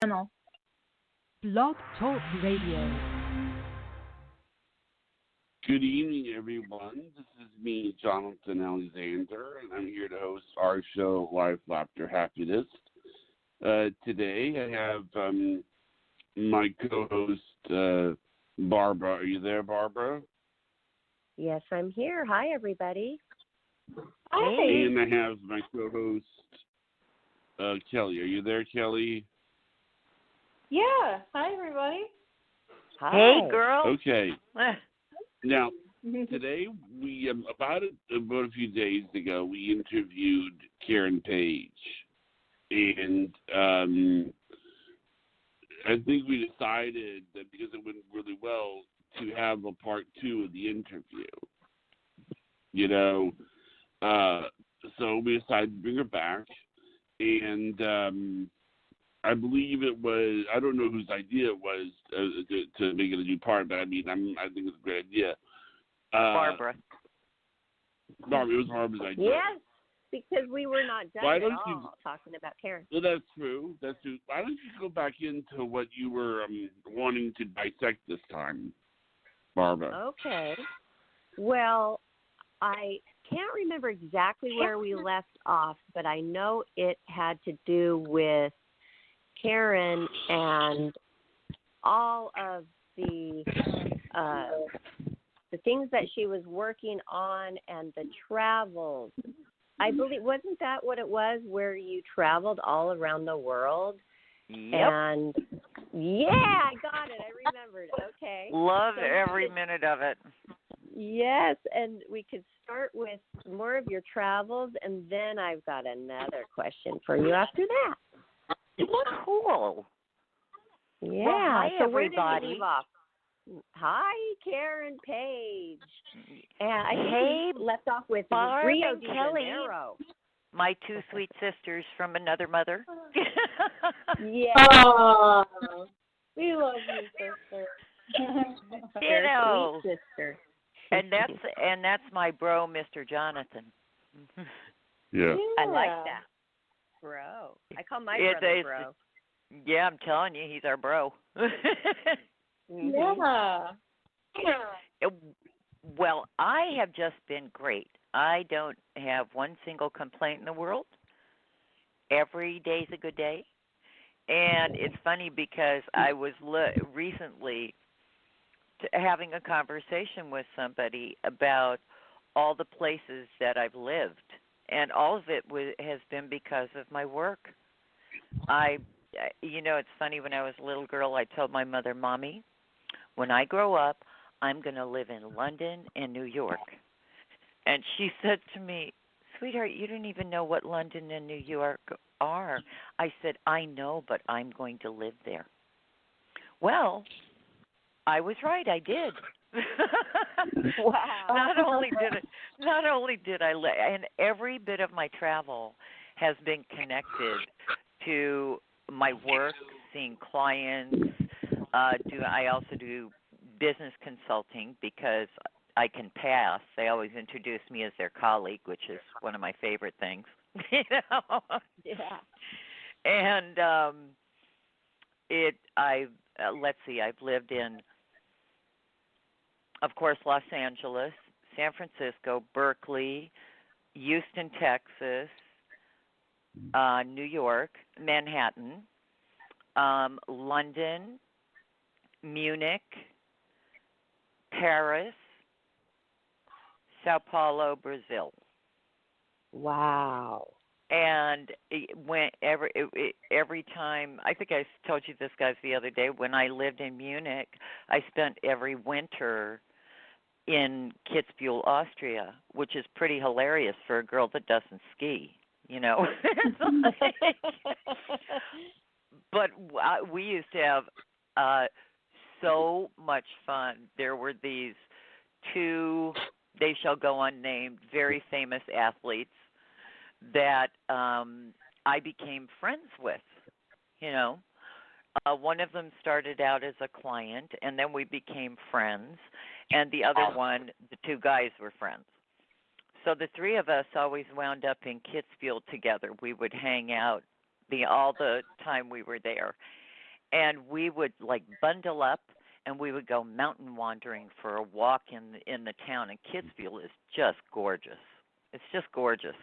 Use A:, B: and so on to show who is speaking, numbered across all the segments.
A: channel.
B: Blog Talk Radio.
C: Good evening, everyone. This is me, Jonathan Alexander, and I'm here to host our show, Life, Laughter, Happiness. Today, I have my co-host, Barbara. Are you there, Barbara?
D: Yes, I'm here. Hi, everybody.
A: Hi.
C: And I have my co-host, Kelly. Are you there, Kelly?
A: Yeah. Hi, everybody.
D: Hi.
E: Hey, girl.
C: Okay. Now, today, we about a few days ago, we interviewed Karen Page, and I think we decided that because it went really well to have a part two of the interview. You know, so we decided to bring her back, and I believe it was, I don't know whose idea it was to make it a new part, but I mean, I think it's a great idea.
E: Barbara.
C: Barbara, it was Barbara's idea.
D: Yes, because we were not done
C: Why
D: at
C: don't
D: all
C: you-
D: talking about Karen.
C: Well, that's true. That's true. Why don't you go back into what you were wanting to dissect this time, Barbara?
D: Okay. Well, I can't remember exactly where we left off, but I know it had to do with Karen and all of the things that she was working on and the travels. I believe, wasn't that what it was, where you traveled all around the world?
E: Yep.
D: And yeah, I got it. I remembered. Okay.
E: Love
D: So
E: every minute of it.
D: Yes, and we could start with more of your travels, and then I've got another question for you after that.
E: Cool.
D: Yeah.
E: Well, hi,
D: so where did
E: everybody.
D: we leave off? Hi, Karen Page. And I think
E: Hey,
D: we left off with
E: Barb
D: Rio
E: and
D: de
E: Kelly.
D: Janeiro.
E: My two sweet sisters from another mother.
D: Yeah.
A: Oh, we love you, sister.
E: Ditto.
D: Sweet sister.
E: And that's my bro, Mr. Jonathan.
C: Yeah.
D: I like that. Bro. I call my
E: It's
D: brother
E: a-
D: bro.
E: Yeah, I'm telling you, he's our bro.
A: Yeah.
E: Well, I have just been great. I don't have one single complaint in the world. Every day's a good day. And it's funny because I was recently having a conversation with somebody about all the places that I've lived. And all of it has been because of my work. It's funny, when I was a little girl, I told my mother, Mommy, when I grow up, I'm going to live in London and New York. And she said to me, Sweetheart, you don't even know what London and New York are. I said, I know, but I'm going to live there. Well, I was right. I did.
D: Wow.
E: Not only did I live, and every bit of my travel has been connected to my work, seeing clients. I also do business consulting because I can pass. They always introduce me as their colleague, which is one of my favorite things.
D: Yeah.
E: And I've lived in, of course, Los Angeles, San Francisco, Berkeley, Houston, Texas, New York, Manhattan, London, Munich, Paris, Sao Paulo, Brazil.
D: Wow.
E: And every time, I think I told you this, guys, the other day, when I lived in Munich, I spent every winter in Kitzbühel, Austria, which is pretty hilarious for a girl that doesn't ski, you know. But we used to have so much fun. There were these two, they shall go unnamed, very famous athletes that I became friends with, you know. One of them started out as a client, and then we became friends. And the other one, the two guys were friends. So the three of us always wound up in Kitzbühel together. We would hang out all the time we were there. and we would like bundle up and we would go mountain wandering for a walk in the town. And Kidsville is just gorgeous. It's just gorgeous.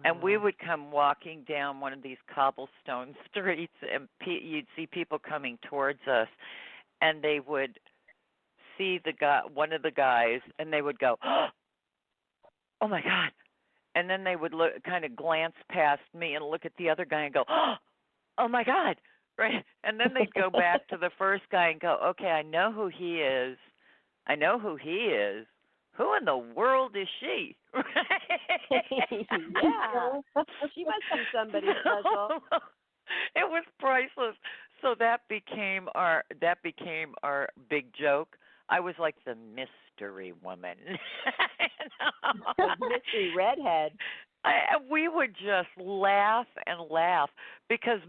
E: And we would come walking down one of these cobblestone streets, and you'd see people coming towards us, and they would see one of the guys, and they would go, "Oh my God!" And then they would look, kind of glance past me and look at the other guy and go, "Oh my God!" Right? And then they'd go back to the first guy and go, "Okay, I know who he is. I know who he is. Who in the world is she?"
D: Yeah. She must be somebody special.
E: It was priceless. So that became our big joke. I was like the mystery woman.
D: Mystery redhead.
E: We would just laugh and laugh because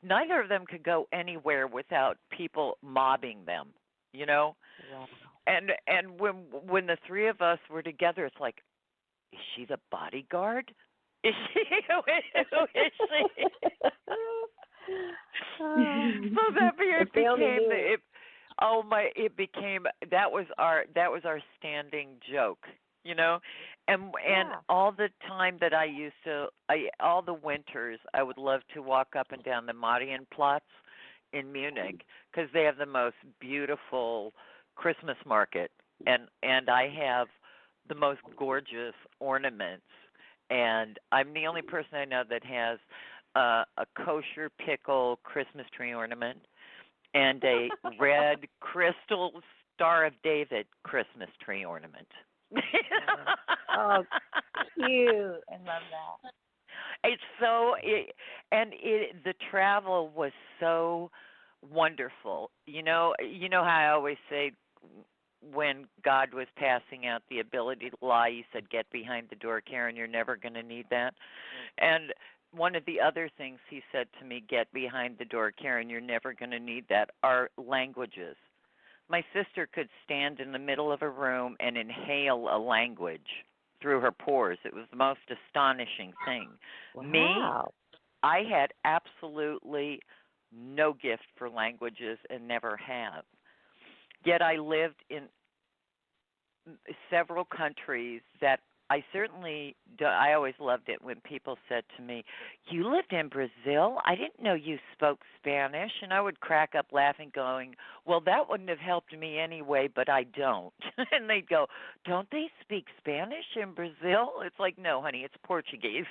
E: neither of them could go anywhere without people mobbing them, you know?
D: Wow.
E: And when the three of us were together, it's like, is she the bodyguard? Is she? Who is she? So that was our standing joke, you know, and all the time that all the winters I would love to walk up and down the Marienplatz in Munich because they have the most beautiful Christmas market, and I have the most gorgeous ornaments, and I'm the only person I know that has a kosher pickle Christmas tree ornament and a red crystal Star of David Christmas tree ornament.
D: Oh, cute! I love that.
E: It's the travel was so wonderful. You know how I always say when God was passing out the ability to lie, he said, "Get behind the door, Karen, you're never going to need that." And one of the other things he said to me, "Get behind the door, Karen, you're never going to need that," are languages. My sister could stand in the middle of a room and inhale a language through her pores. It was the most astonishing thing.
D: Wow.
E: Me, I had absolutely no gift for languages and never have. Yet I lived in several countries that I always loved it when people said to me, "You lived in Brazil? I didn't know you spoke Spanish." And I would crack up laughing going, "Well, that wouldn't have helped me anyway, but I don't." And they'd go, "Don't they speak Spanish in Brazil?" It's like, "No, honey, it's Portuguese."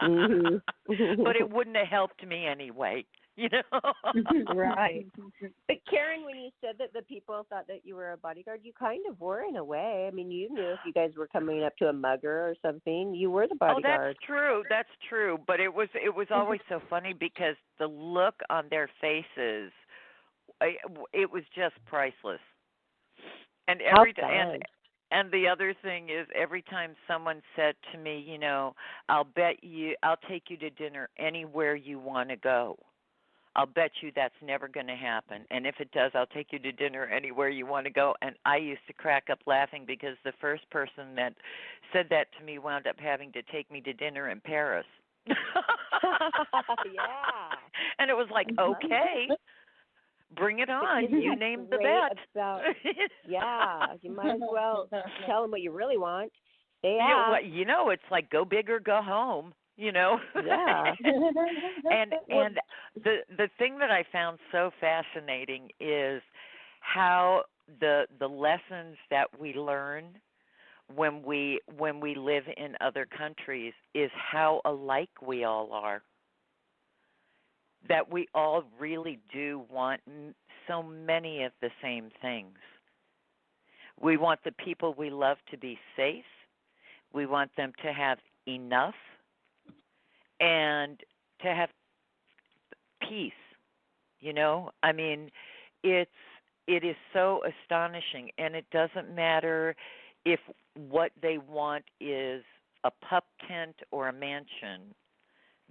D: Mm-hmm.
E: But it wouldn't have helped me anyway. You know?
D: Right. But Karen, when you said that the people thought that you were a bodyguard, you kind of were in a way. I mean, you knew if you guys were coming up to a mugger or something, you were the bodyguard.
E: Oh, that's true. That's true. But it was always so funny because the look on their faces, it was just priceless. And and the other thing is, every time someone said to me, you know, I'll take you to dinner anywhere you want to go. I'll bet you that's never going to happen. And if it does, I'll take you to dinner anywhere you want to go. And I used to crack up laughing because the first person that said that to me wound up having to take me to dinner in Paris.
D: Yeah.
E: And it was like, okay, bring it on. You named the bet.
D: Yeah, you might as well tell them what you really want.
E: Yeah. You know, it's like go big or go home. You know.
D: Yeah.
E: and the thing that I found so fascinating is how the lessons that we learn when we live in other countries is how alike we all are. That we all really do want so many of the same things. We want the people we love to be safe. We want them to have enough. And to have peace, you know? I mean, it is so astonishing, and it doesn't matter if what they want is a pup tent or a mansion.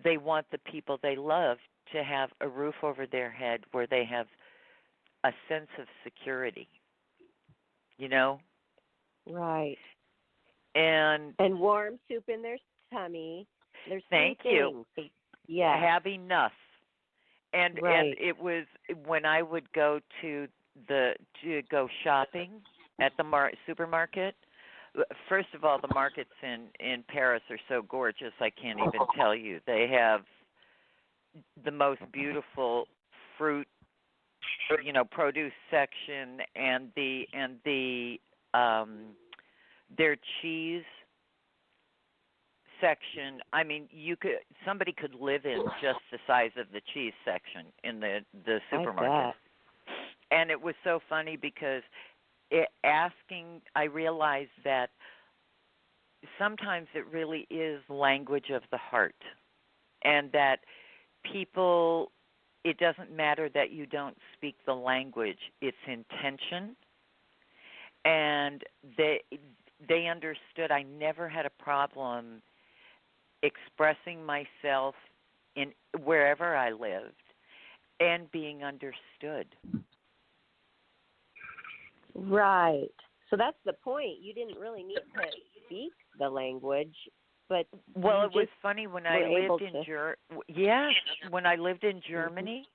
E: They want the people they love to have a roof over their head where they have a sense of security, you know?
D: Right.
E: And
D: warm soup in their tummy. There's
E: Thank you.
D: Yeah.
E: Have enough. And
D: Right.
E: it was when I would go to go shopping at the supermarket. First of all, the markets in Paris are so gorgeous. I can't even tell you. They have the most beautiful fruit, produce section, and their cheese section. I mean, somebody could live in just the size of the cheese section in the supermarket. And it was so funny because I realized that sometimes it really is language of the heart, and that people, it doesn't matter that you don't speak the language, it's intention. And they understood. I never had a problem expressing myself in wherever I lived and being understood.
D: Right. So that's the point. You didn't really need to speak the language, but
E: well, it was funny when I lived in when I lived in Germany,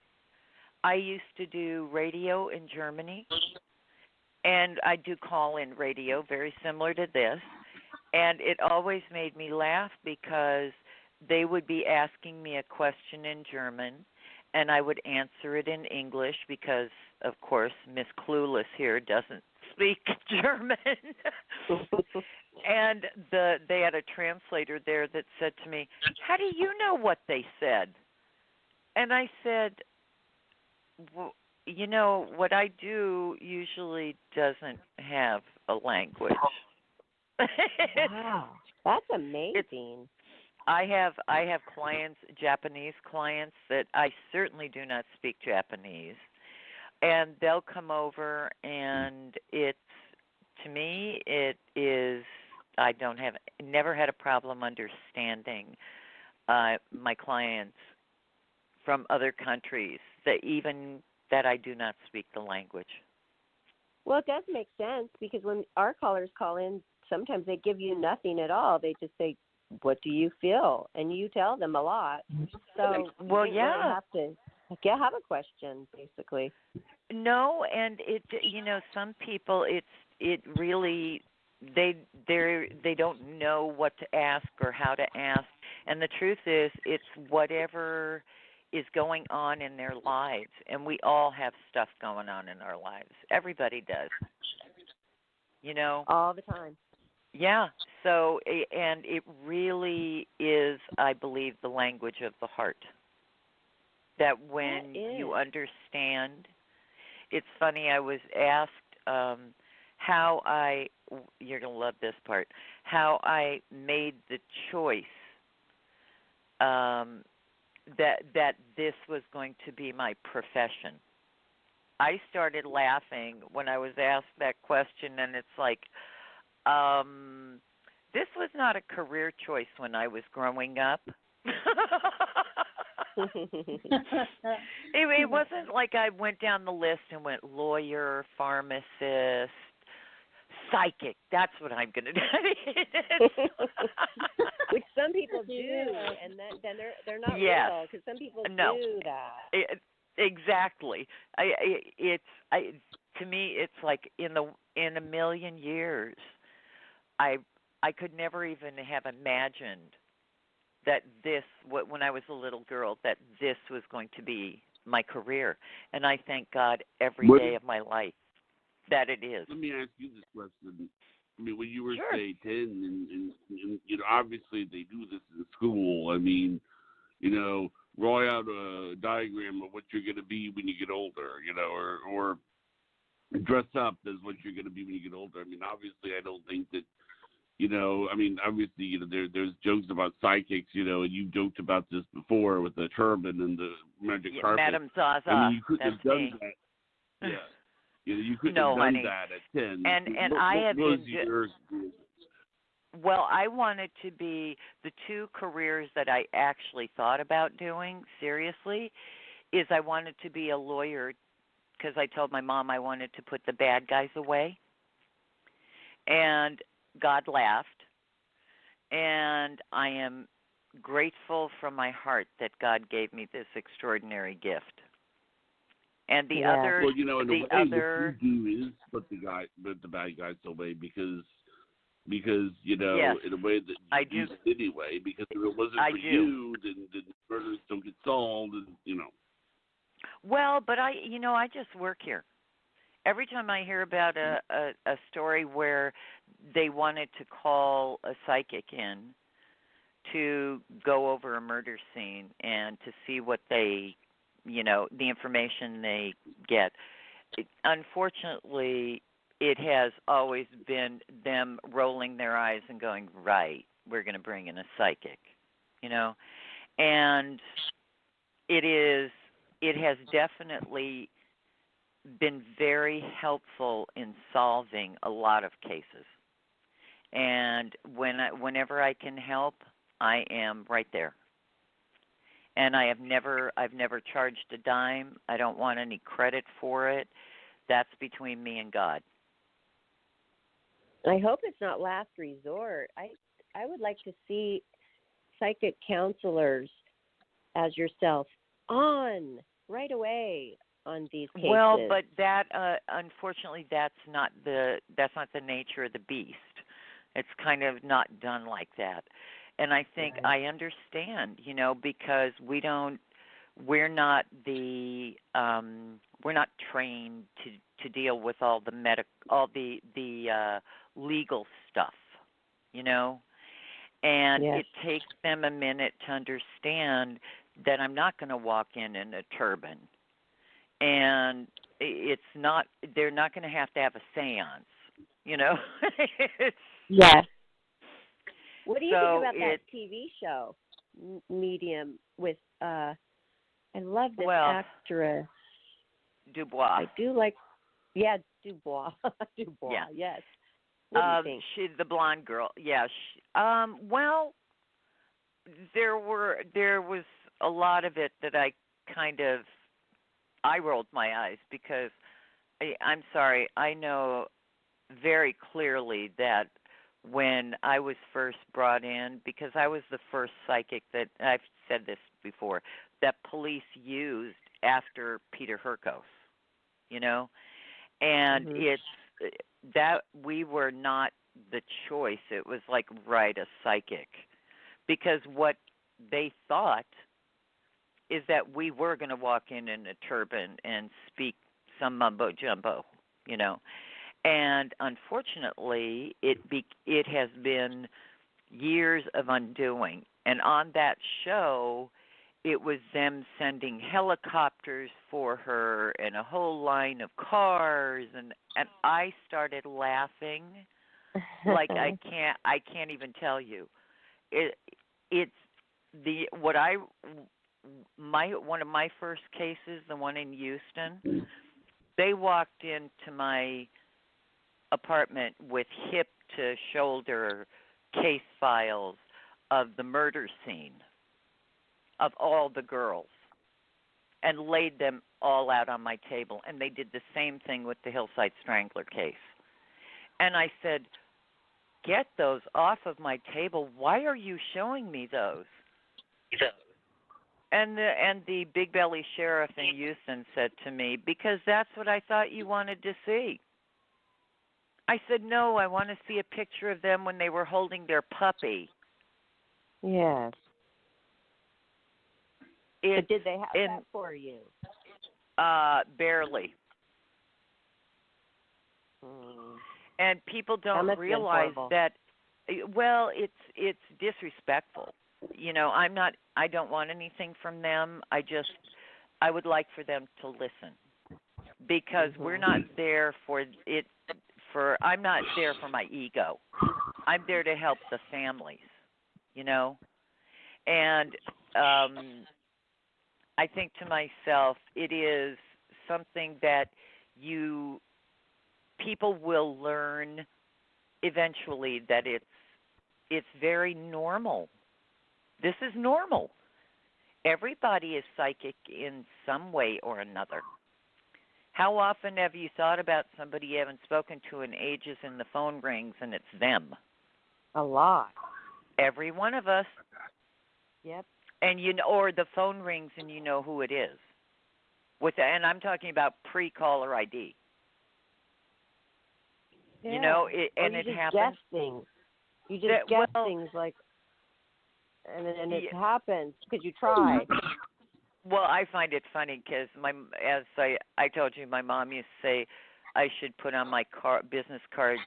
E: I used to do radio in Germany, and I do call-in radio, very similar to this, and it always made me laugh because they would be asking me a question in German, and I would answer it in English because, of course, Miss Clueless here doesn't speak German. And they had a translator there that said to me, "How do you know what they said?" And I said, well, what I do usually doesn't have a language.
D: Wow, that's amazing.
E: I have clients, Japanese clients, that I certainly do not speak Japanese, and they'll come over, and to me it is, I never had a problem understanding my clients from other countries that I do not speak the language.
D: Well, it does make sense because when our callers call in, sometimes they give you nothing at all. They just say, "What do you feel?" And you tell them a lot. So
E: well,
D: you really have to have a question, basically.
E: No, and some people it really they don't know what to ask or how to ask, and the truth is it's whatever is going on in their lives, and we all have stuff going on in our lives. Everybody does.
D: All the time.
E: Yeah. So, and it really is, I believe, the language of the heart. That when you understand, it's funny, I was asked you're going to love this part, how I made the choice that this was going to be my profession. I started laughing when I was asked that question, and it's like, this was not a career choice when I was growing up. It wasn't like I went down the list and went lawyer, pharmacist, psychic. That's what I'm going to do.
D: Which some people do, and then they're not real because some people do that.
E: Exactly. To me, it's like in a million years, I could never even have imagined that when I was a little girl, that this was going to be my career. And I thank God every day of my life that it is.
C: Let me ask you this question. I mean, when you were, say, 10, and obviously they do this in school. I mean, draw out a diagram of what you're going to be when you get older, or dress up as what you're going to be when you get older. I mean, obviously, I don't think that, obviously, there's jokes about psychics, and you joked about this before with the turban and the magic carpet.
E: Madame Zaza.
C: I mean, you couldn't have done
E: me.
C: that. Yeah. You couldn't have done that at 10.
E: And I have well, I wanted to be the two careers that I actually thought about doing seriously is I wanted to be a lawyer because I told my mom I wanted to put the bad guys away. And God laughed. And I am grateful from my heart that God gave me this extraordinary gift. And the
D: Yeah.
E: other,
C: Well, you know, in a
E: the
C: way,
E: other,
C: what you do is put the bad guys away because you know,
E: Yes,
C: in a way that
E: I
C: you
E: do.
C: did anyway. Because if it wasn't
E: I
C: for
E: do.
C: you, then the murders don't get solved, and you know.
E: Well, but I just work here. Every time I hear about a story where they wanted to call a psychic in to go over a murder scene and to see what they, the information they get, unfortunately, it has always been them rolling their eyes and going, right, we're going to bring in a psychic, and it has definitely been very helpful in solving a lot of cases. And whenever I can help, I am right there. And I've never charged a dime. I don't want any credit for it. That's between me and God.
D: I hope it's not last resort. I would like to see psychic counselors as yourself on right away on these cases.
E: Well, but that unfortunately that's not the nature of the beast. It's kind of not done like that. And I think I understand, because we're not trained to deal with all the legal stuff, and
D: yes.
E: it takes them a minute to understand that I'm not going to walk in a turban, and they're not going to have a seance,
D: Yes. What do you think about that
E: it,
D: TV show, Medium, with I love this
E: well,
D: actress.
E: Dubois.
D: I do like, Dubois. Dubois,
E: Yeah.
D: yes. What do you think?
E: She's the blonde girl. Yeah. Well, there was a lot of it that I rolled my eyes because I'm sorry, I know very clearly that when I was first brought in, because I was the first psychic that, I've said this before, that police used after Peter Hurkos, and it's that we were not the choice. It was like, right, a psychic, because what they thought is that we were going to walk in a turban and speak some mumbo jumbo, and unfortunately, it has been years of undoing. And on that show, it was them sending helicopters for her and a whole line of cars, and I started laughing like I can't even tell you. One of my first cases, the one in Houston, they walked into my apartment with hip to shoulder case files of the murder scene of all the girls and laid them all out on my table. And they did the same thing with the Hillside Strangler case. And I said, get those off of my table. Why are you showing me those? And the Big Belly Sheriff in Houston said to me, because that's what I thought you wanted to see. I said, no, I want to see a picture of them when they were holding their puppy.
D: Yes. But did they have that for you?
E: Barely. And people don't realize that. Well, it's disrespectful. I don't want anything from them. I would like for them to listen, because we're not there for it. I'm not there for my ego. I'm there to help the families, and I think to myself, it is something that people will learn eventually that it's very normal. This is normal. Everybody is psychic in some way or another. How often have you thought about somebody you haven't spoken to in ages and the phone rings and it's them?
D: A lot.
E: Every one of us.
D: Yep.
E: And or the phone rings and you know who it is. And I'm talking about pre-caller ID.
D: Yeah.
E: You know,
D: or
E: and
D: you
E: it
D: just
E: happens.
D: guess things. You just guess things like, and it happens because you try.
E: Well, I find it funny because as I told you, my mom used to say I should put on my business cards,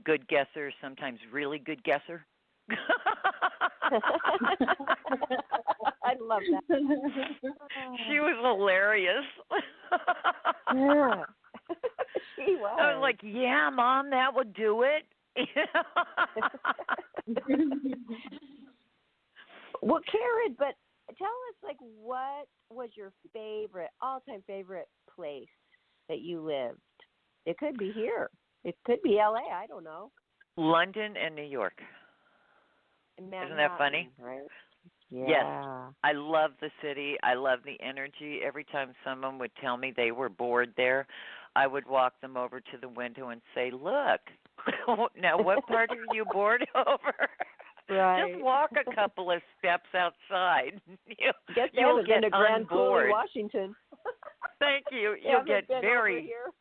E: good guesser, sometimes really good guesser.
D: I love that.
E: She was hilarious.
D: Yeah. She was.
E: I was like, yeah, Mom, that would do it.
D: Well, Karen, but tell us, like, what was your all-time favorite place that you lived? It could be here. It could be L.A. I don't know.
E: London and New York.
D: Manhattan,
E: isn't that funny?
D: Right?
E: Yes.
D: Yeah.
E: I love the city. I love the energy. Every time someone would tell me they were bored there, I would walk them over to the window and say, look, now what part are you bored over?
D: Right.
E: Just walk a couple of steps outside.
D: Guess they
E: You'll
D: haven't
E: get
D: been to Grand
E: unbored.
D: Coulee, Washington.
E: Thank you.
D: They
E: You'll
D: haven't
E: get
D: been
E: very.
D: over here.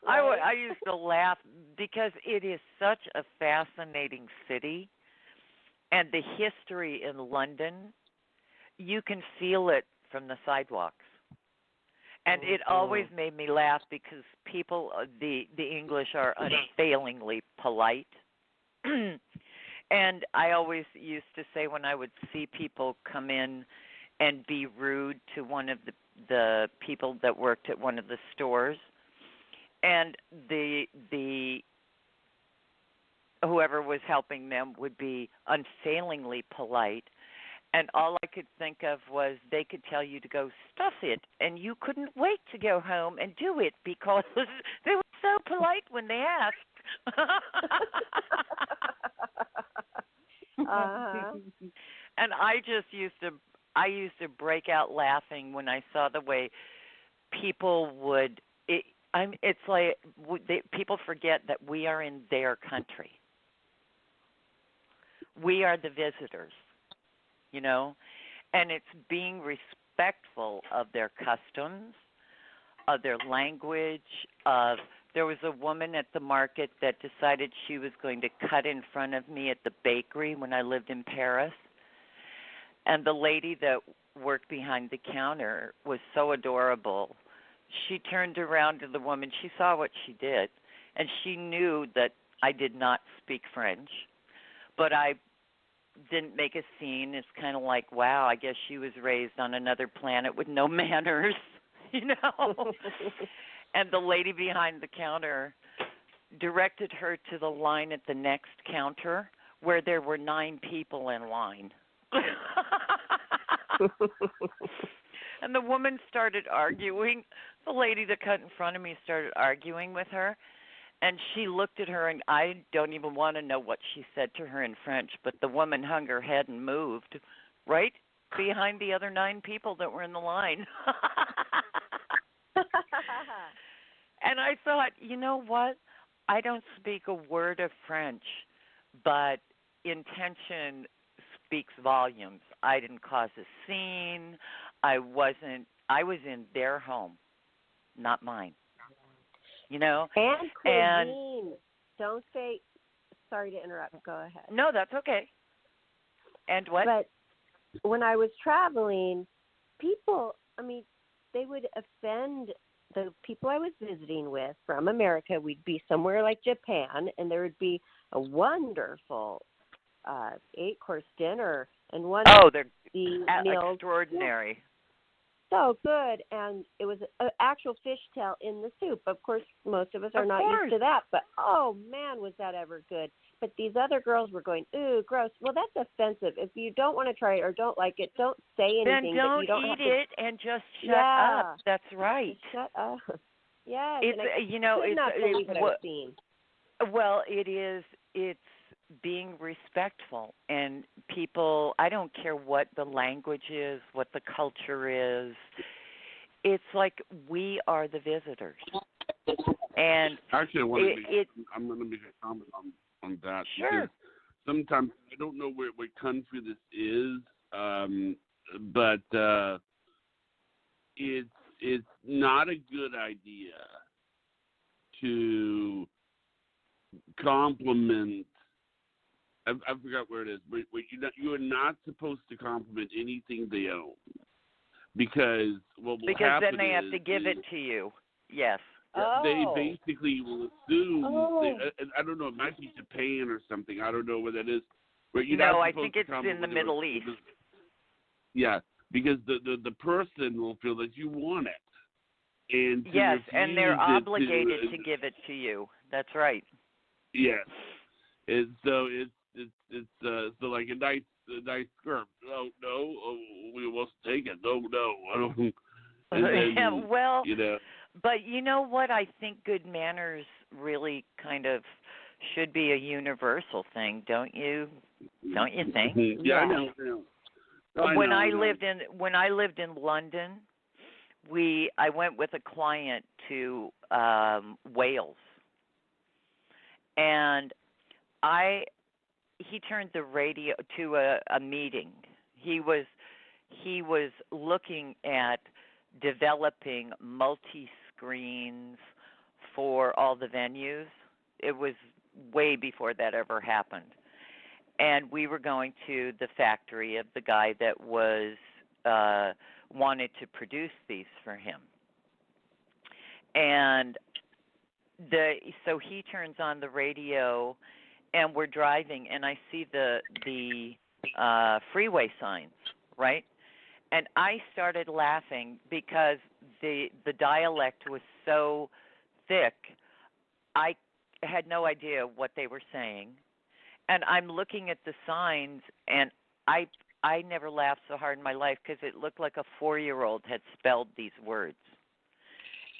E: I used to laugh because it is such a fascinating city, and the history in London, you can feel it from the sidewalks. And it always made me laugh because people, the English are unfailingly polite. And I always used to say when I would see people come in and be rude to one of the people that worked at one of the stores, and the whoever was helping them would be unfailingly polite, and all I could think of was they could tell you to go stuff it, and you couldn't wait to go home and do it because they were so polite when they asked. And I used to break out laughing when I saw the way people would. It's like people forget that we are in their country. We are the visitors, you know, and it's being respectful of their customs, of their language. There was a woman at the market that decided she was going to cut in front of me at the bakery when I lived in Paris, and the lady that worked behind the counter was so adorable. She turned around to the woman. She saw what she did, and she knew that I did not speak French, but I didn't make a scene. It's kind of like, wow, I guess she was raised on another planet with no manners, you know. And the lady behind the counter directed her to the line at the next counter where there were 9 people in line. And the woman started arguing. The lady that cut in front of me started arguing with her. And she looked at her, and I don't even want to know what she said to her in French, but the woman hung her head and moved right behind the other 9 people that were in the line. And I thought, you know what? I don't speak a word of French, but intention speaks volumes. I didn't cause a scene. I was in their home, not mine. You know?
D: And cuisine. Don't say, sorry to interrupt, go ahead.
E: No, that's okay. And what?
D: But when I was traveling, people, they would offend the people I was visiting with from America. We'd be somewhere like Japan, and there would be a wonderful 8-course dinner, and one of the meals,
E: extraordinary.
D: so good, and it was an actual fishtail in the soup. Of course, most of us are not used to that, but oh man, was that ever good. But these other girls were going, ooh, gross. Well, that's offensive. If you don't want to try it or don't like it, don't say anything.
E: Then don't
D: but you don't
E: eat
D: have to...
E: it and just shut up. That's right.
D: Just shut up. Yes.
E: It's,
D: not believe what I've seen.
E: Well, it's being respectful, and people, I don't care what the language is, what the culture is. It's like we are the visitors. And
C: actually, I'm going to make a comment on that.
E: Sure.
C: Because sometimes I don't know what country this is, but it's not a good idea to compliment. I forgot where it is, but you are not supposed to compliment anything they own, because what will happen
E: then they have to give it to you. Yes.
C: They basically will assume. I don't know. It might be Japan or something. I don't know where that is. But
E: I think it's in the Middle East.
C: Yeah, because the person will feel that you want it, and
E: yes, and they're obligated to give it to you. That's right.
C: Yes, and so it's so like a nice skirt. No, we will take it. No, I don't. And then,
E: well, but you know what? I think good manners really kind of should be a universal thing, don't you? Don't you think?
C: Yeah, I know.
E: When I lived in London, I went with a client to Wales, and he turned the radio to a meeting. He was looking at developing multi-screens for all the venues. It was way before that ever happened. And we were going to the factory of the guy that was wanted to produce these for him. And so he turns on the radio, and we're driving, and I see the freeway signs, right? And I started laughing because the dialect was so thick. I had no idea what they were saying. And I'm looking at the signs, and I never laughed so hard in my life because it looked like a 4-year-old had spelled these words.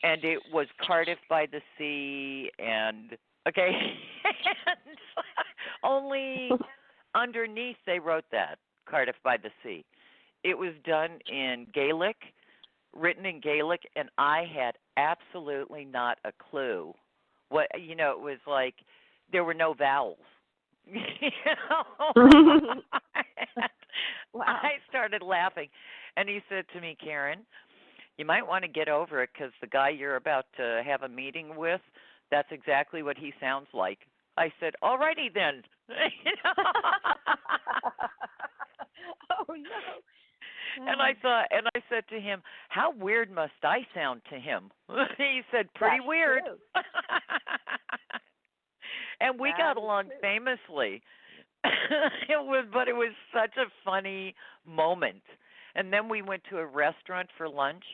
E: And it was Cardiff by the Sea, and okay, and only underneath they wrote that, Cardiff by the Sea. It was done in Gaelic, written in Gaelic, and I had absolutely not a clue. It was like there were no vowels.
D: Wow.
E: I started laughing, and he said to me, Karen, you might want to get over it because the guy you're about to have a meeting with, that's exactly what he sounds like. I said, all righty then.
D: Oh, no.
E: And I said to him, how weird must I sound to him? He said, pretty
D: That's
E: weird. And we got along famously. It was such a funny moment. And then we went to a restaurant for lunch,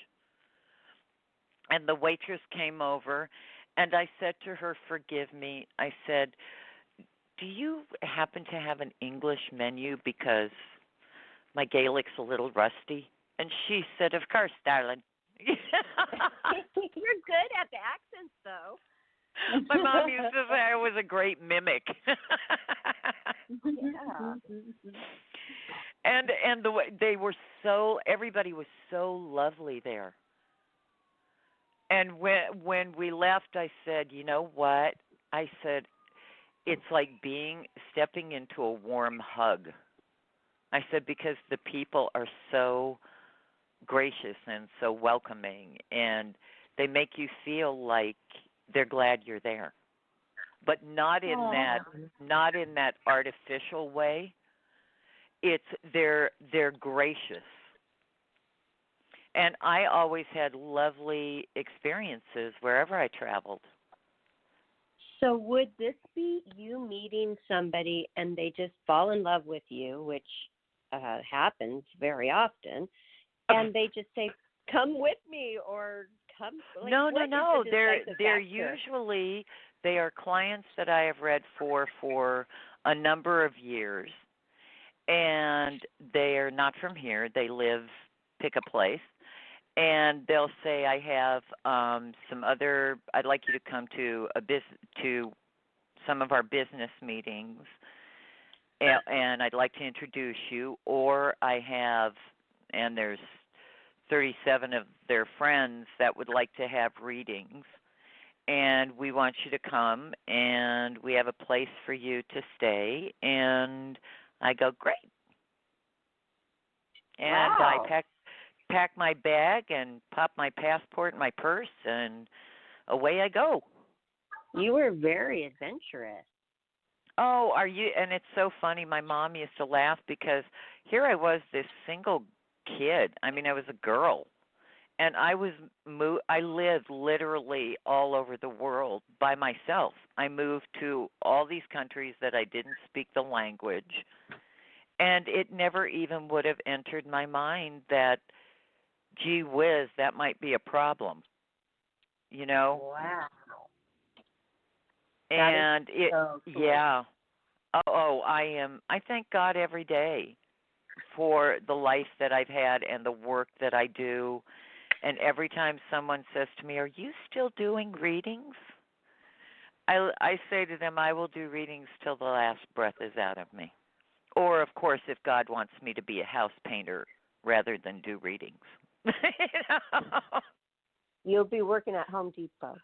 E: and the waitress came over, and I said to her, forgive me. I said, do you happen to have an English menu because my Gaelic's a little rusty? And she said, of course, darling.
D: You're good at the accents, though.
E: My mom used to say I was a great mimic.
D: Yeah.
E: And the way everybody was so lovely there. And when we left, I said, you know what? I said, it's like stepping into a warm hug. I said, because the people are so gracious and so welcoming, and they make you feel like they're glad you're there, but not in that artificial way. It's they're gracious, and I always had lovely experiences wherever I traveled.
D: So would this be you meeting somebody and they just fall in love with you, which happens very often, and they just say, "Come with me," or "Come"? Like,
E: no. They're
D: usually
E: they are clients that I have read for a number of years, and they are not from here. They pick a place, and they'll say, I have I'd like you to come to to some of our business meetings, and I'd like to introduce you, or and there's 37 of their friends that would like to have readings, and we want you to come, and we have a place for you to stay. And I go, great. And
D: Wow.
E: I pack my bag and pop my passport in my purse, and away I go.
D: You were very adventurous.
E: Oh, are you? And it's so funny. My mom used to laugh because here I was, this single kid. I mean, I was a girl, and I lived literally all over the world by myself. I moved to all these countries that I didn't speak the language, and it never even would have entered my mind that, gee whiz, that might be a problem. You know?
D: Wow.
E: And it,
D: so cool.
E: yeah. I thank God every day for the life that I've had and the work that I do. And every time someone says to me, "Are you still doing readings?" I say to them, I will do readings till the last breath is out of me. Or, of course, if God wants me to be a house painter rather than do readings. You know?
D: You'll be working at Home Depot.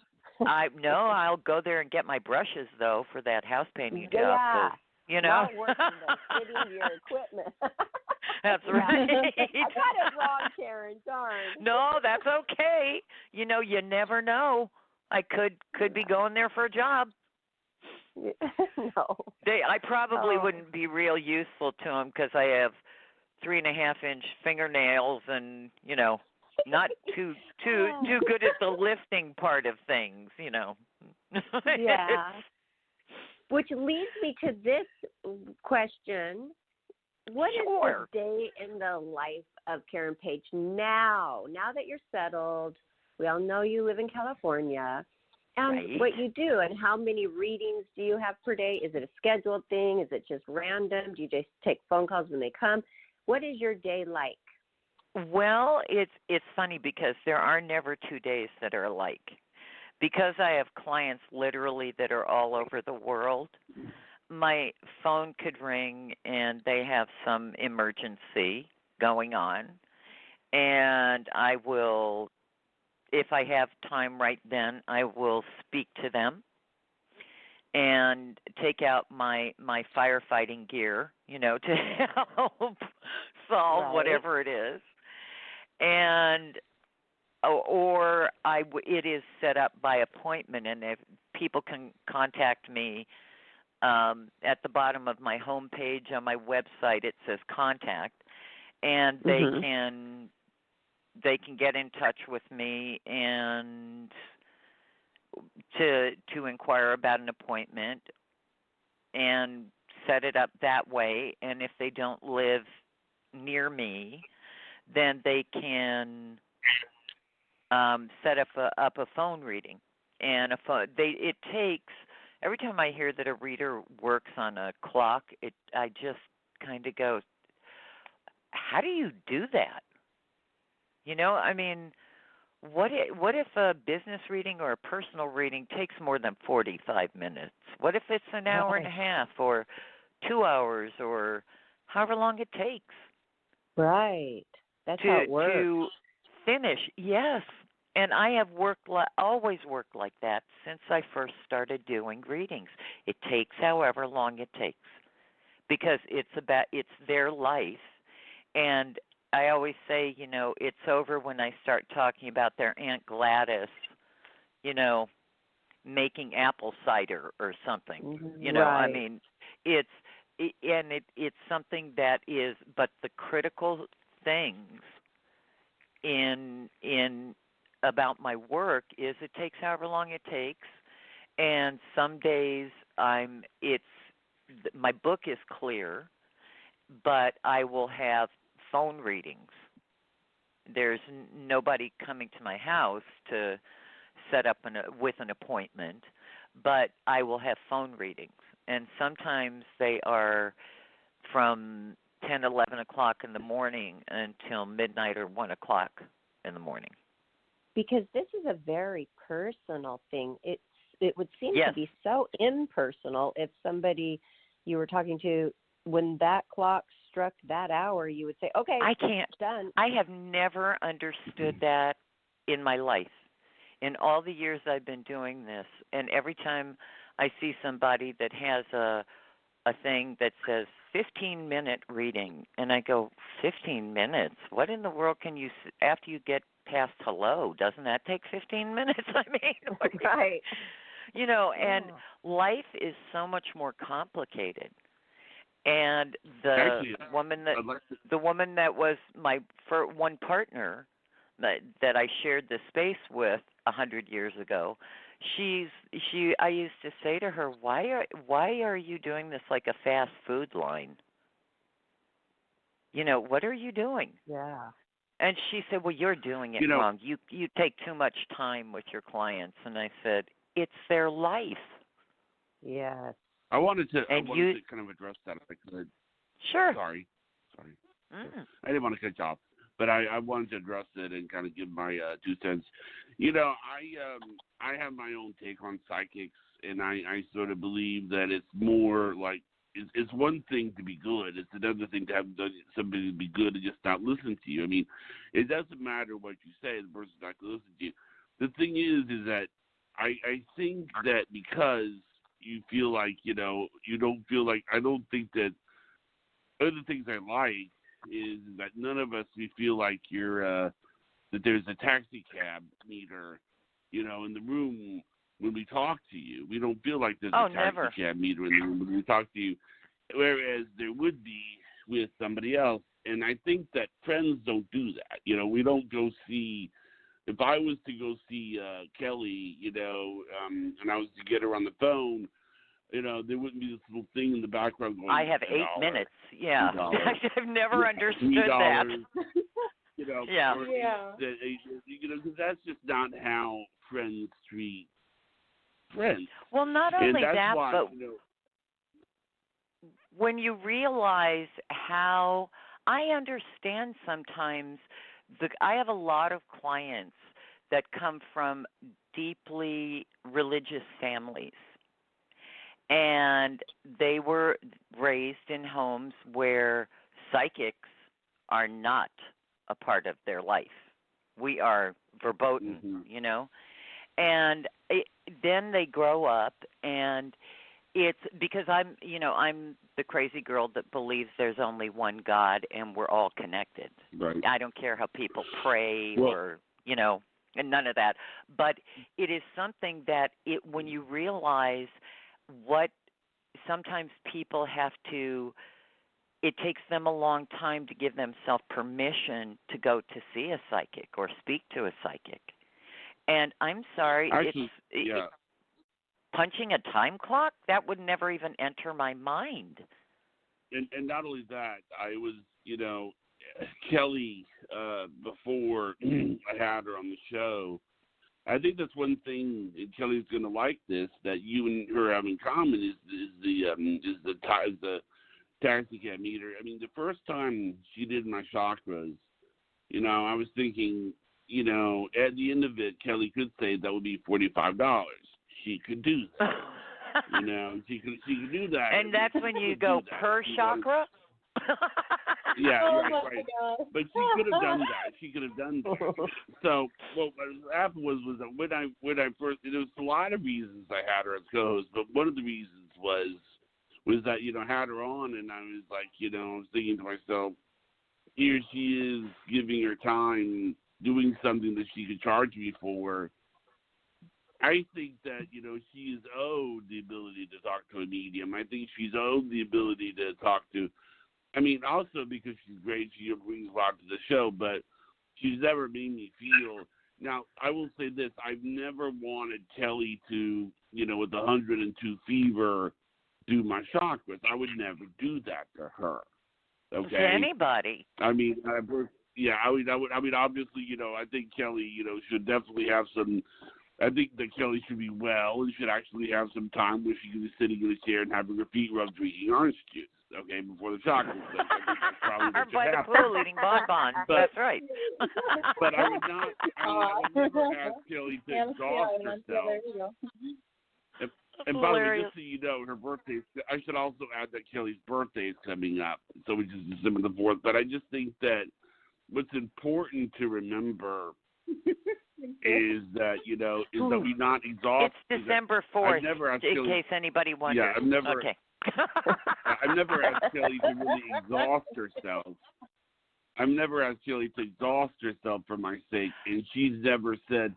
E: I'll go there and get my brushes though for that house painting job.
D: Yeah.
E: You know,
D: Not working the fitting your equipment.
E: That's right.
D: I got it wrong, Karen. Darn.
E: No, that's okay. You know, you never know. I could be going there for a job.
D: No.
E: I probably wouldn't be real useful to them because I have 3.5-inch fingernails and, you know, not too good at the lifting part of things, you know.
D: Yeah. Which leads me to this question. What is
E: Sure.
D: the day in the life of Karen Page now? Now that you're settled, we all know you live in California, and
E: Right.
D: what you do and how many readings do you have per day? Is it a scheduled thing? Is it just random? Do you just take phone calls when they come? What is your day like?
E: Well, it's funny because there are never 2 days that are alike. Because I have clients literally that are all over the world, my phone could ring and they have some emergency going on, and I will, if I have time right then, I will speak to them and take out my firefighting gear, you know, to help solve
D: Right.
E: whatever it is. And it is set up by appointment, and if people can contact me at the bottom of my home page on my website, it says contact, and they can get in touch with me and to inquire about an appointment and set it up that way. And if they don't live near me, then they can set up a phone reading. And it takes, every time I hear that a reader works on a clock, I just kind of go, how do you do that? You know, I mean, what if a business reading or a personal reading takes more than 45 minutes? What if it's an hour and a half or 2 hours or however long it takes?
D: Right. That's how it works.
E: To finish, yes. And I have always worked like that since I first started doing readings. It takes however long it takes because it's their life. And I always say, you know, it's over when I start talking about their Aunt Gladys, you know, making apple cider or something. You know,
D: Right.
E: I mean, it's something that is, but the critical things in about my work is it takes however long it takes, and some days my book is clear, but I will have phone readings. There's nobody coming to my house to set up with an appointment, but I will have phone readings, and sometimes they are from 10, 11 o'clock in the morning until midnight or 1 o'clock in the morning.
D: Because this is a very personal thing. It would seem
E: Yes.
D: to be so impersonal if somebody you were talking to, when that clock struck that hour, you would say, okay,
E: I can't.
D: done.
E: I have never understood that in my life. in all the years I've been doing this, and every time I see somebody that has a thing that says 15-minute reading, and I go, 15 minutes? What in the world can you, after you get past hello, doesn't that take 15 minutes? I mean,
D: Right.
E: You know, and life is so much more complicated. And the woman that was my one partner that I shared the space with 100 years ago, I used to say to her, why are you doing this like a fast food line? You know, what are you doing?
D: Yeah.
E: And she said, well, you're doing it wrong. You take too much time with your clients. And I said, it's their life.
D: Yes.
C: I wanted to kind of address that if I could.
E: Sure.
C: Sorry. I didn't want to cut you off, but I wanted to address it and kind of give my 2 cents. You know, I have my own take on psychics, and I sort of believe that it's more like it's one thing to be good. It's another thing to have somebody to be good and just not listen to you. I mean, it doesn't matter what you say; the person's not going to listen to you. The thing is that I think that because you feel like, you know, you don't feel like, I don't think that other things I like is that none of us, we feel like that there's a taxi cab meter, you know, in the room when we talk to you. We don't feel like there's a taxi cab meter in the room when we talk to you, whereas there would be with somebody else. And I think that friends don't do that. You know, we don't go see, if I was to go see Kelly, you know, and I was to get her on the phone, you know, there wouldn't be this little thing in the background going,
E: I have $8 minutes. Yeah. I've never understood that.
C: You know,
E: yeah.
C: You know, because that's just not how friends treat friends.
E: Well, not only that,
C: why,
E: but
C: you know,
E: when you realize how, I understand sometimes, I have a lot of clients that come from deeply religious families. And they were raised in homes where psychics are not a part of their life. We are verboten, you know. And then they grow up, and it's because I'm the crazy girl that believes there's only one God and we're all connected.
C: Right.
E: I don't care how people pray or, you know, and none of that. But it is something that when you realize what sometimes people have to, it takes them a long time to give themselves permission to go to see a psychic or speak to a psychic. And I'm sorry,
C: actually,
E: it's punching a time clock, that would never even enter my mind.
C: And not only that, I was, you know, Kelly, before I had her on the show, I think that's one thing, and Kelly's going to like this, that you and her have in common is the taxi cab meter. I mean, the first time she did my chakras, you know, I was thinking, you know, at the end of it, Kelly could say that would be $45. She could do that. You know, she could do that.
E: And that's when you go per chakra?
C: Yeah,
A: oh
C: right. But she could have done that. She could have done that. So, what happened was that when I first, there was a lot of reasons I had her as co-host, but one of the reasons was that, you know, I had her on, and I was like, you know, I was thinking to myself, here she is giving her time, doing something that she could charge me for. I think that, you know, she is owed the ability to talk to a medium. I think she's owed the ability to talk to, I mean, also because she's great, she brings a lot to the show, but she's never made me feel. Now, I will say this, I've never wanted Kelly to, you know, with the 102 fever, do my chakras. I would never do that to her. Okay?
E: To anybody.
C: I mean, I mean, obviously, you know, I think Kelly, you know, should definitely have some. I think that Kelly should be well and should actually have some time where she can be sitting in a chair and having her feet rubbed drinking orange juice, okay, before the chakras.
E: Or by the pool eating bonbons. That's right.
C: But I would not. I would never ask Kelly to exhaust herself. And by the way, just so you know, her birthday. I should also add that Kelly's birthday is coming up, so which is December the 4th. But I just think that what's important to remember is that we're not exhausted.
E: It's December 4th,
C: I've never asked
E: in
C: Kelly,
E: case anybody wonders.
C: Yeah, I've never.
E: Okay.
C: I've never asked Kelly to really exhaust herself. I've never asked Kelly to exhaust herself for my sake, and she's never said.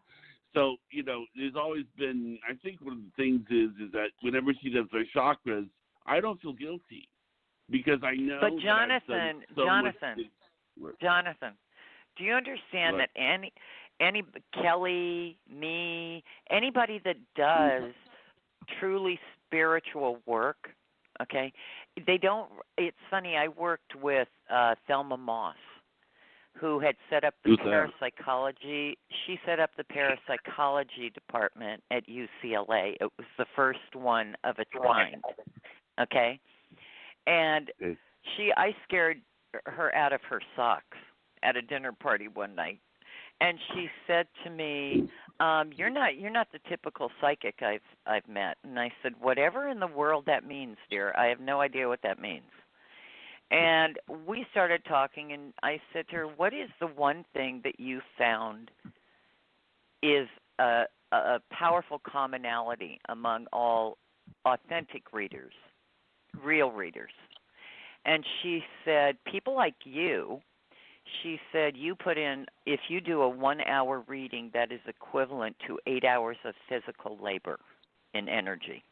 C: So, there's always been, I think one of the things is that whenever she does her chakras, I don't feel guilty because I know.
E: But
C: Jonathan,
E: Jonathan, do you understand
C: What?
E: that any Kelly, me, anybody that does truly spiritual work, okay, they don't. It's funny. I worked with Thelma Moss, who had set up the
C: Who's that?
E: parapsychology. She set up the parapsychology department at UCLA. It was the first one of its kind. Okay, and I scared her out of her socks at a dinner party one night, and she said to me, "You're not the typical psychic I've met." And I said, "Whatever in the world that means, dear. I have no idea what that means." And we started talking, and I said to her, "What is the one thing that you found is a powerful commonality among all authentic readers, real readers?" And she said, "People like you," she said, "you put in, if you do a 1-hour reading, that is equivalent to 8 hours of physical labor in energy."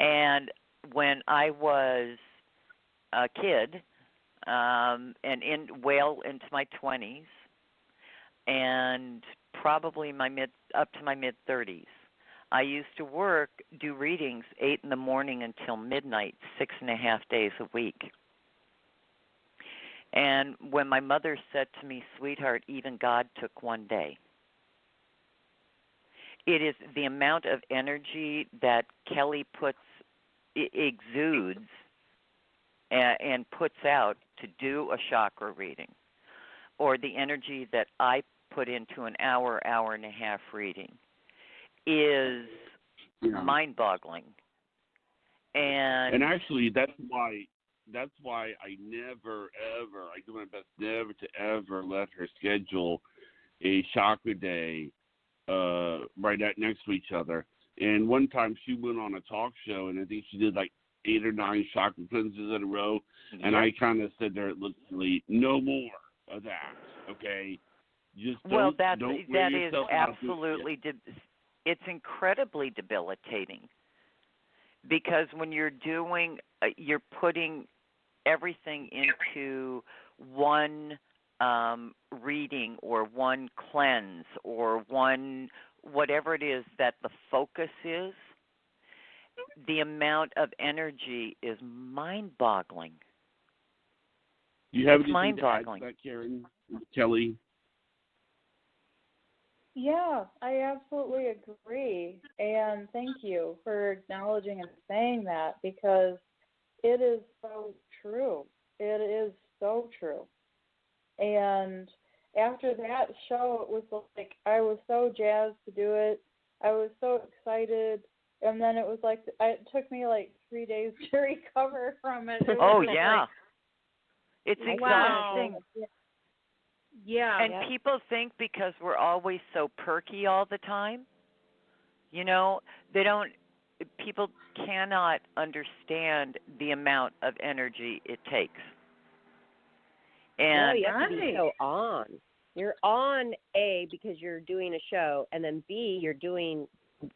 E: And when I was a kid, and well into my 20s, and probably up to my mid-30s, I used to do readings 8 in the morning until midnight, 6.5 days a week. And when my mother said to me, "Sweetheart, even God took one day," it is the amount of energy that Kelly exudes and puts out to do a chakra reading, or the energy that I put into an hour and a half reading, is mind-boggling. And
C: actually, that's why I never ever, I do my best never to ever let her schedule a chakra day right next to each other. And one time she went on a talk show, and I think she did like 8 or 9 chakra cleanses in a row. And I kind of said there, literally, no more of that, okay? Just
E: that is
C: yourself
E: absolutely, it's incredibly debilitating. Because when you're you're putting everything into one reading or one cleanse or one whatever it is that the focus is, the amount of energy is mind-boggling.
C: Do you have
E: anything
C: to add to that, Karen, Kelly?
A: Yeah, I absolutely agree. And thank you for acknowledging and saying that, because it is so true. It is so true. And after that show, it was like I was so jazzed to do it. I was so excited. And then it was like it took me like 3 days to recover from it.
E: Oh, yeah. It's exhausting.
A: Wow. Yeah.
E: And people think because we're always so perky all the time, people cannot understand the amount of energy it takes. And
D: no, you have to be so on. You're on, A, because you're doing a show, and then B, you're doing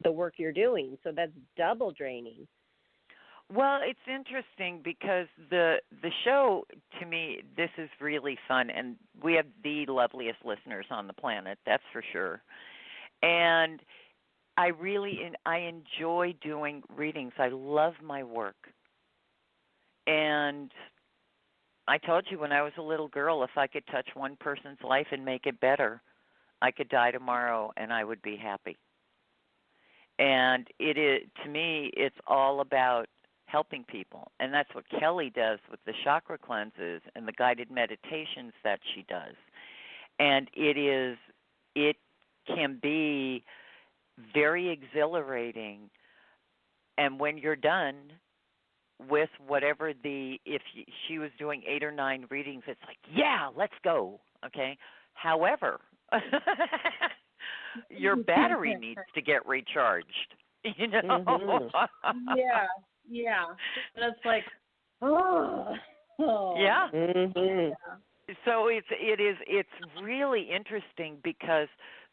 D: the work you're doing. So that's double draining.
E: Well, it's interesting because the show, to me, this is really fun, and we have the loveliest listeners on the planet, that's for sure. And I enjoy doing readings. I love my work. And I told you when I was a little girl, if I could touch one person's life and make it better, I could die tomorrow and I would be happy. And to me, it's all about helping people. And that's what Kelly does with the chakra cleanses and the guided meditations that she does. And it can be very exhilarating. And when you're done with whatever if she was doing 8 or 9 readings, it's like, yeah, let's go. Okay. However, your battery needs to get recharged. You know.
D: Mhm.
A: Yeah. And it's like, oh.
E: Yeah.
D: Mhm.
E: So it's really interesting because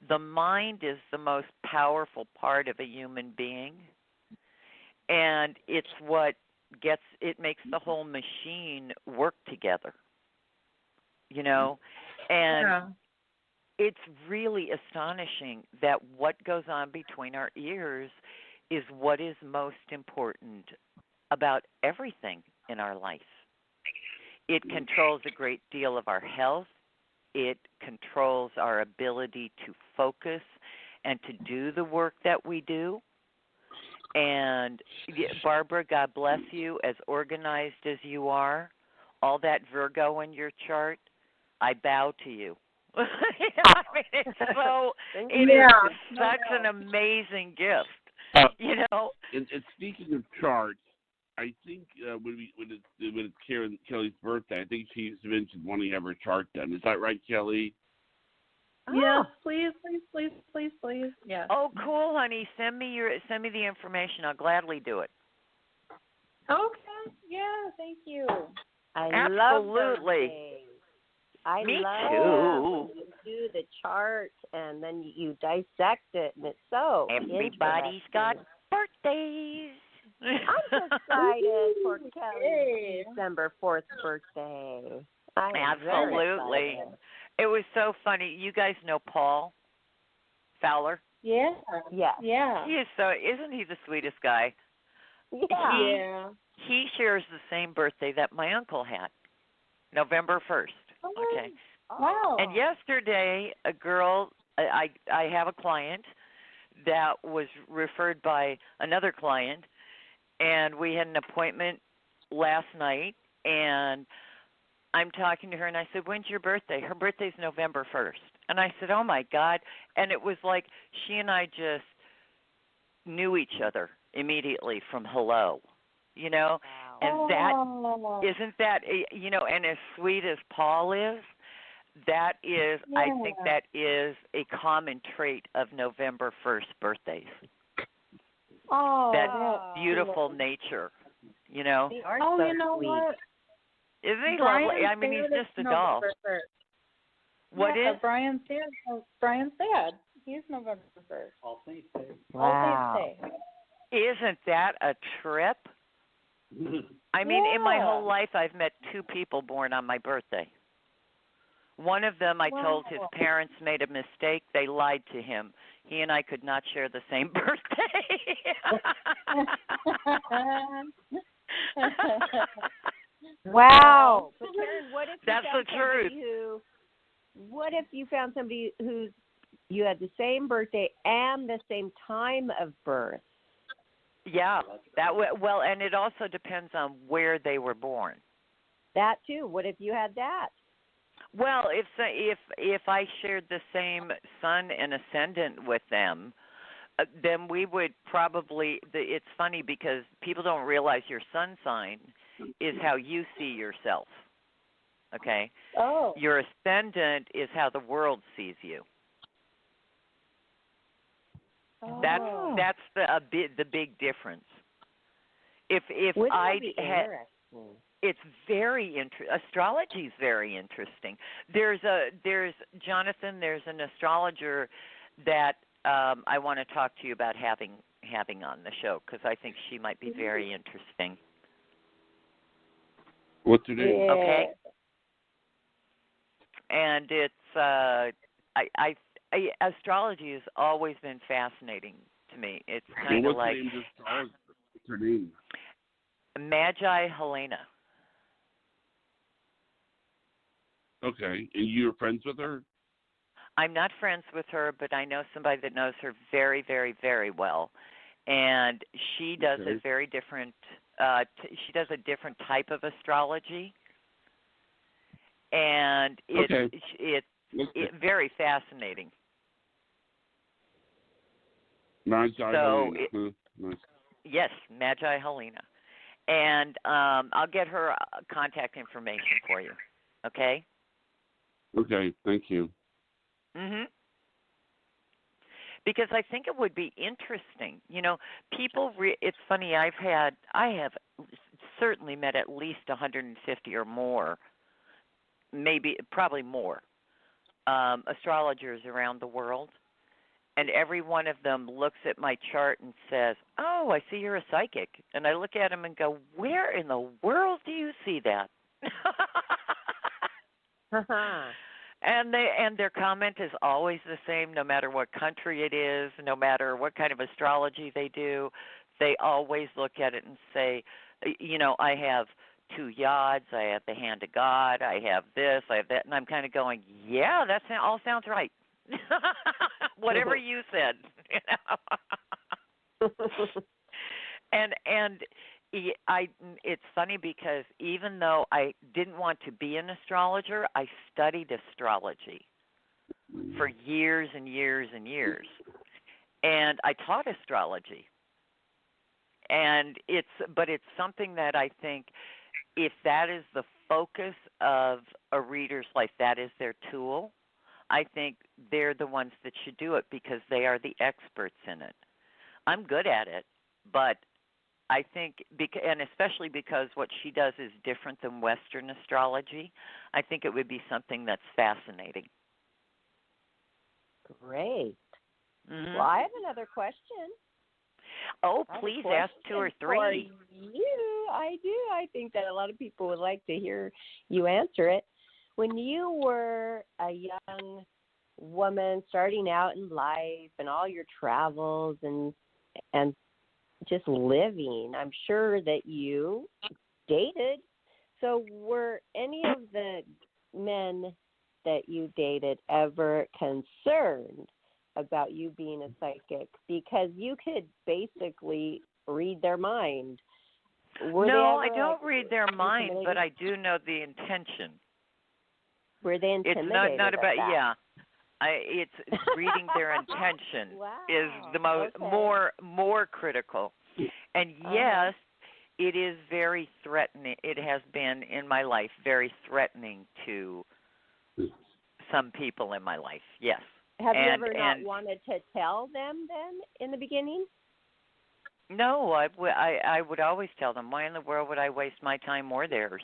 E: the mind is the most powerful part of a human being, and it's what makes the whole machine work together. You know, and
A: Yeah.
E: it's really astonishing that what goes on between our ears is what is most important about everything in our life. It controls a great deal of our health. It controls our ability to focus and to do the work that we do. And Barbara, God bless you, as organized as you are, all that Virgo in your chart, I bow to you. I mean, it is such an amazing gift. You know.
C: And speaking of charts, I think when it's Kelly's birthday, I think she's mentioned wanting to have her chart done. Is that right, Kelly?
A: Yes, please. Yes.
E: Oh, cool, honey. Send me the information. I'll gladly do it.
A: Okay. Yeah. Thank you.
D: I
E: Absolutely.
D: love those things. I
E: Me
D: love
E: too.
D: when you do the chart and then you dissect it, and it's so
E: Everybody's got
D: interesting.
E: birthdays.
D: I'm excited for Kelly's
A: Yay.
D: December 4th birthday. I am very
E: Absolutely.
D: excited.
E: It was so funny. You guys know Paul Fowler?
A: Yeah.
D: Yes.
A: Yeah.
E: Isn't he the sweetest guy?
D: Yeah.
A: Yeah.
E: He shares the same birthday that my uncle had, November 1st. Okay.
A: Wow.
E: And yesterday, a girl, I have a client that was referred by another client, and we had an appointment last night, and I'm talking to her, and I said, when's your birthday? Her birthday's November 1st. And I said, oh, my God. And it was like she and I just knew each other immediately from hello, you know.
D: Wow.
E: And that, isn't that, you know, and as sweet as Paul is, that is, I think that is a common trait of November 1st birthdays.
A: Oh,
E: That
A: that's
E: beautiful nature, you know.
D: They are
A: Oh,
D: so
A: you know
D: sweet.
A: what?
E: Isn't he
A: Brian's
E: lovely? I mean, he's
A: dad is
E: just a doll.
A: November 1st.
E: What
A: Yeah,
E: is?
A: Brian's dad. He's November 1st.
F: All Saints Day.
D: Wow.
A: All Saints Day.
E: Isn't that a trip? I mean, in my whole life, I've met two people born on my birthday. One of them, I told his parents made a mistake. They lied to him. He and I could not share the same birthday.
D: Wow. But Karen, what if you
E: That's
D: found
E: the truth.
D: What if you found somebody who's you had the same birthday and the same time of birth?
E: Yeah, well, and it also depends on where they were born.
D: That too. What if you had that?
E: Well, if I shared the same sun and ascendant with them, then we would probably. It's funny because people don't realize your sun sign is how you see yourself. Okay.
A: Oh.
E: Your ascendant is how the world sees you. That's the big difference. If
D: Wouldn't
E: I
D: that be
E: had,
D: interesting?
E: it's very astrology is very interesting. There's Jonathan. There's an astrologer that I want to talk to you about having on the show because I think she might be very interesting.
C: What's her name?
A: Yeah.
E: Okay. And it's astrology has always been fascinating to me. It's kind of like
C: What's her name?
E: Magi Helena.
C: Okay, and you're friends with her?
E: I'm not friends with her, but I know somebody that knows her very, very, very well, and she does a very different. She does a different type of astrology, and it's very fascinating.
C: Magi
E: So
C: Helena. Nice.
E: Yes, Magi Helena, and I'll get her contact information for you. Okay.
C: Okay, thank you.
E: Mhm. Because I think it would be interesting. It's funny. I have certainly met at least 150 or more, maybe probably more, astrologers around the world, and every one of them looks at my chart and says, "Oh, I see you're a psychic." And I look at them and go, "Where in the world do you see that?" And their comment is always the same, no matter what country it is, no matter what kind of astrology they do. They always look at it and say, I have 2 yods, I have the hand of God, I have this, I have that, and I'm kind of going, yeah, that all sounds right. Whatever you said, and it's funny because even though I didn't want to be an astrologer, I studied astrology for years and years and years, and I taught astrology. And it's something that I think, if that is the focus of a reader's life, that is their tool, I think they're the ones that should do it because they are the experts in it. I'm good at it, but I think, and especially because what she does is different than Western astrology, I think it would be something that's fascinating.
D: Great.
E: Mm-hmm.
D: Well, I have another question.
E: Oh, please ask 2 or 3.
D: For you, I do. I think that a lot of people would like to hear you answer it. When you were a young woman starting out in life and all your travels and just living, I'm sure that you dated. So were any of the men that you dated ever concerned about you being a psychic? Because you could basically read their mind.
E: No, I don't read their mind, but I do know the intention.
D: Were they intimidated?
E: It's not about
D: that?
E: It's reading their intention
D: Wow.
E: is the more critical. And yes, it is very threatening. It has been in my life very threatening to some people in my life. Yes.
D: Have you ever not wanted to tell them then in the beginning?
E: No, I would always tell them. Why in the world would I waste my time or theirs?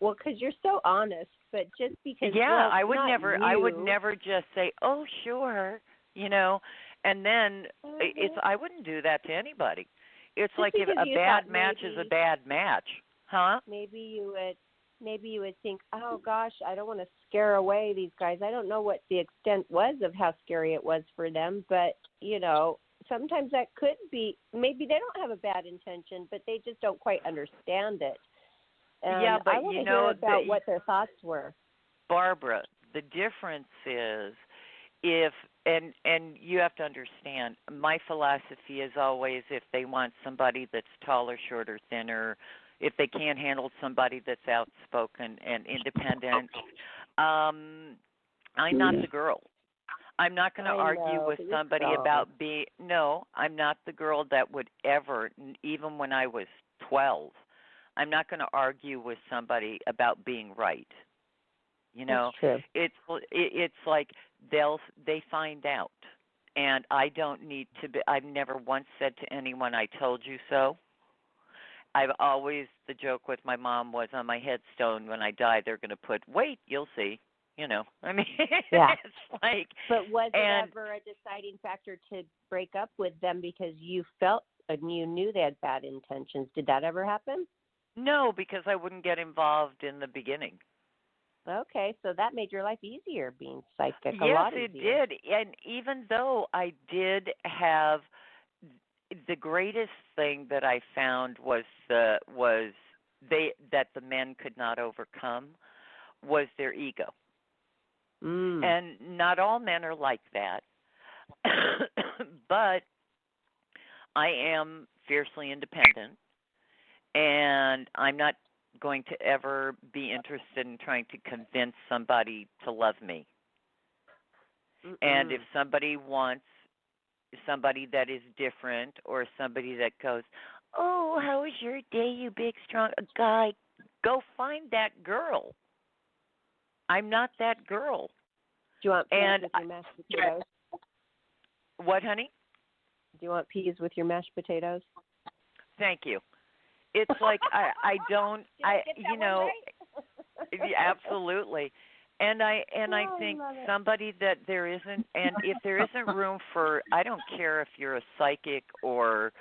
D: Well, because you're so honest, but just because
E: I would never just say, "Oh, sure," and then I wouldn't do that to anybody. It's just like if a bad match is a bad match, huh?
D: Maybe you would think, "Oh gosh, I don't want to scare away these guys. I don't know what the extent was of how scary it was for them, but sometimes that could be, maybe they don't have a bad intention, but they just don't quite understand it." And
E: but
D: I want to hear about what their thoughts were.
E: Barbara, the difference is and you have to understand, my philosophy is always if they want somebody that's taller, shorter, thinner, if they can't handle somebody that's outspoken and independent, I'm not the girl. I'm not going to argue with somebody about being, I'm not the girl that would ever, even when I was 12, I'm not going to argue with somebody about being right.
D: That's true.
E: It's like they find out, and I don't need to be. I've never once said to anyone, "I told you so." I've always, the joke with my mom was on my headstone when I die, they're going to put, "Wait, you'll see." I mean,
D: yeah.
E: It's like.
D: But was it ever a deciding factor to break up with them because you felt and you knew they had bad intentions? Did that ever happen?
E: No, because I wouldn't get involved in the beginning.
D: Okay, so that made your life easier being psychic.
E: Yes,
D: a lot
E: it
D: easier.
E: did. And even though I did have the greatest thing that I found was that the men could not overcome was their ego. And not all men are like that. But I am fiercely independent, and I'm not going to ever be interested in trying to convince somebody to love me. And if somebody wants somebody that is different or somebody that goes, "Oh, how was your day, you big, strong guy?" Go find that girl. I'm not that girl.
D: Do you want peas
E: And
D: with your mashed potatoes?
E: what, honey?
D: Do you want peas with your mashed potatoes?
E: Thank you. It's like I don't
D: Did I get that
E: you know
D: one right?
E: yeah, absolutely. And I
D: Oh,
E: think
D: love it.
E: somebody that there isn't, and if there isn't room for, I don't care if you're a psychic or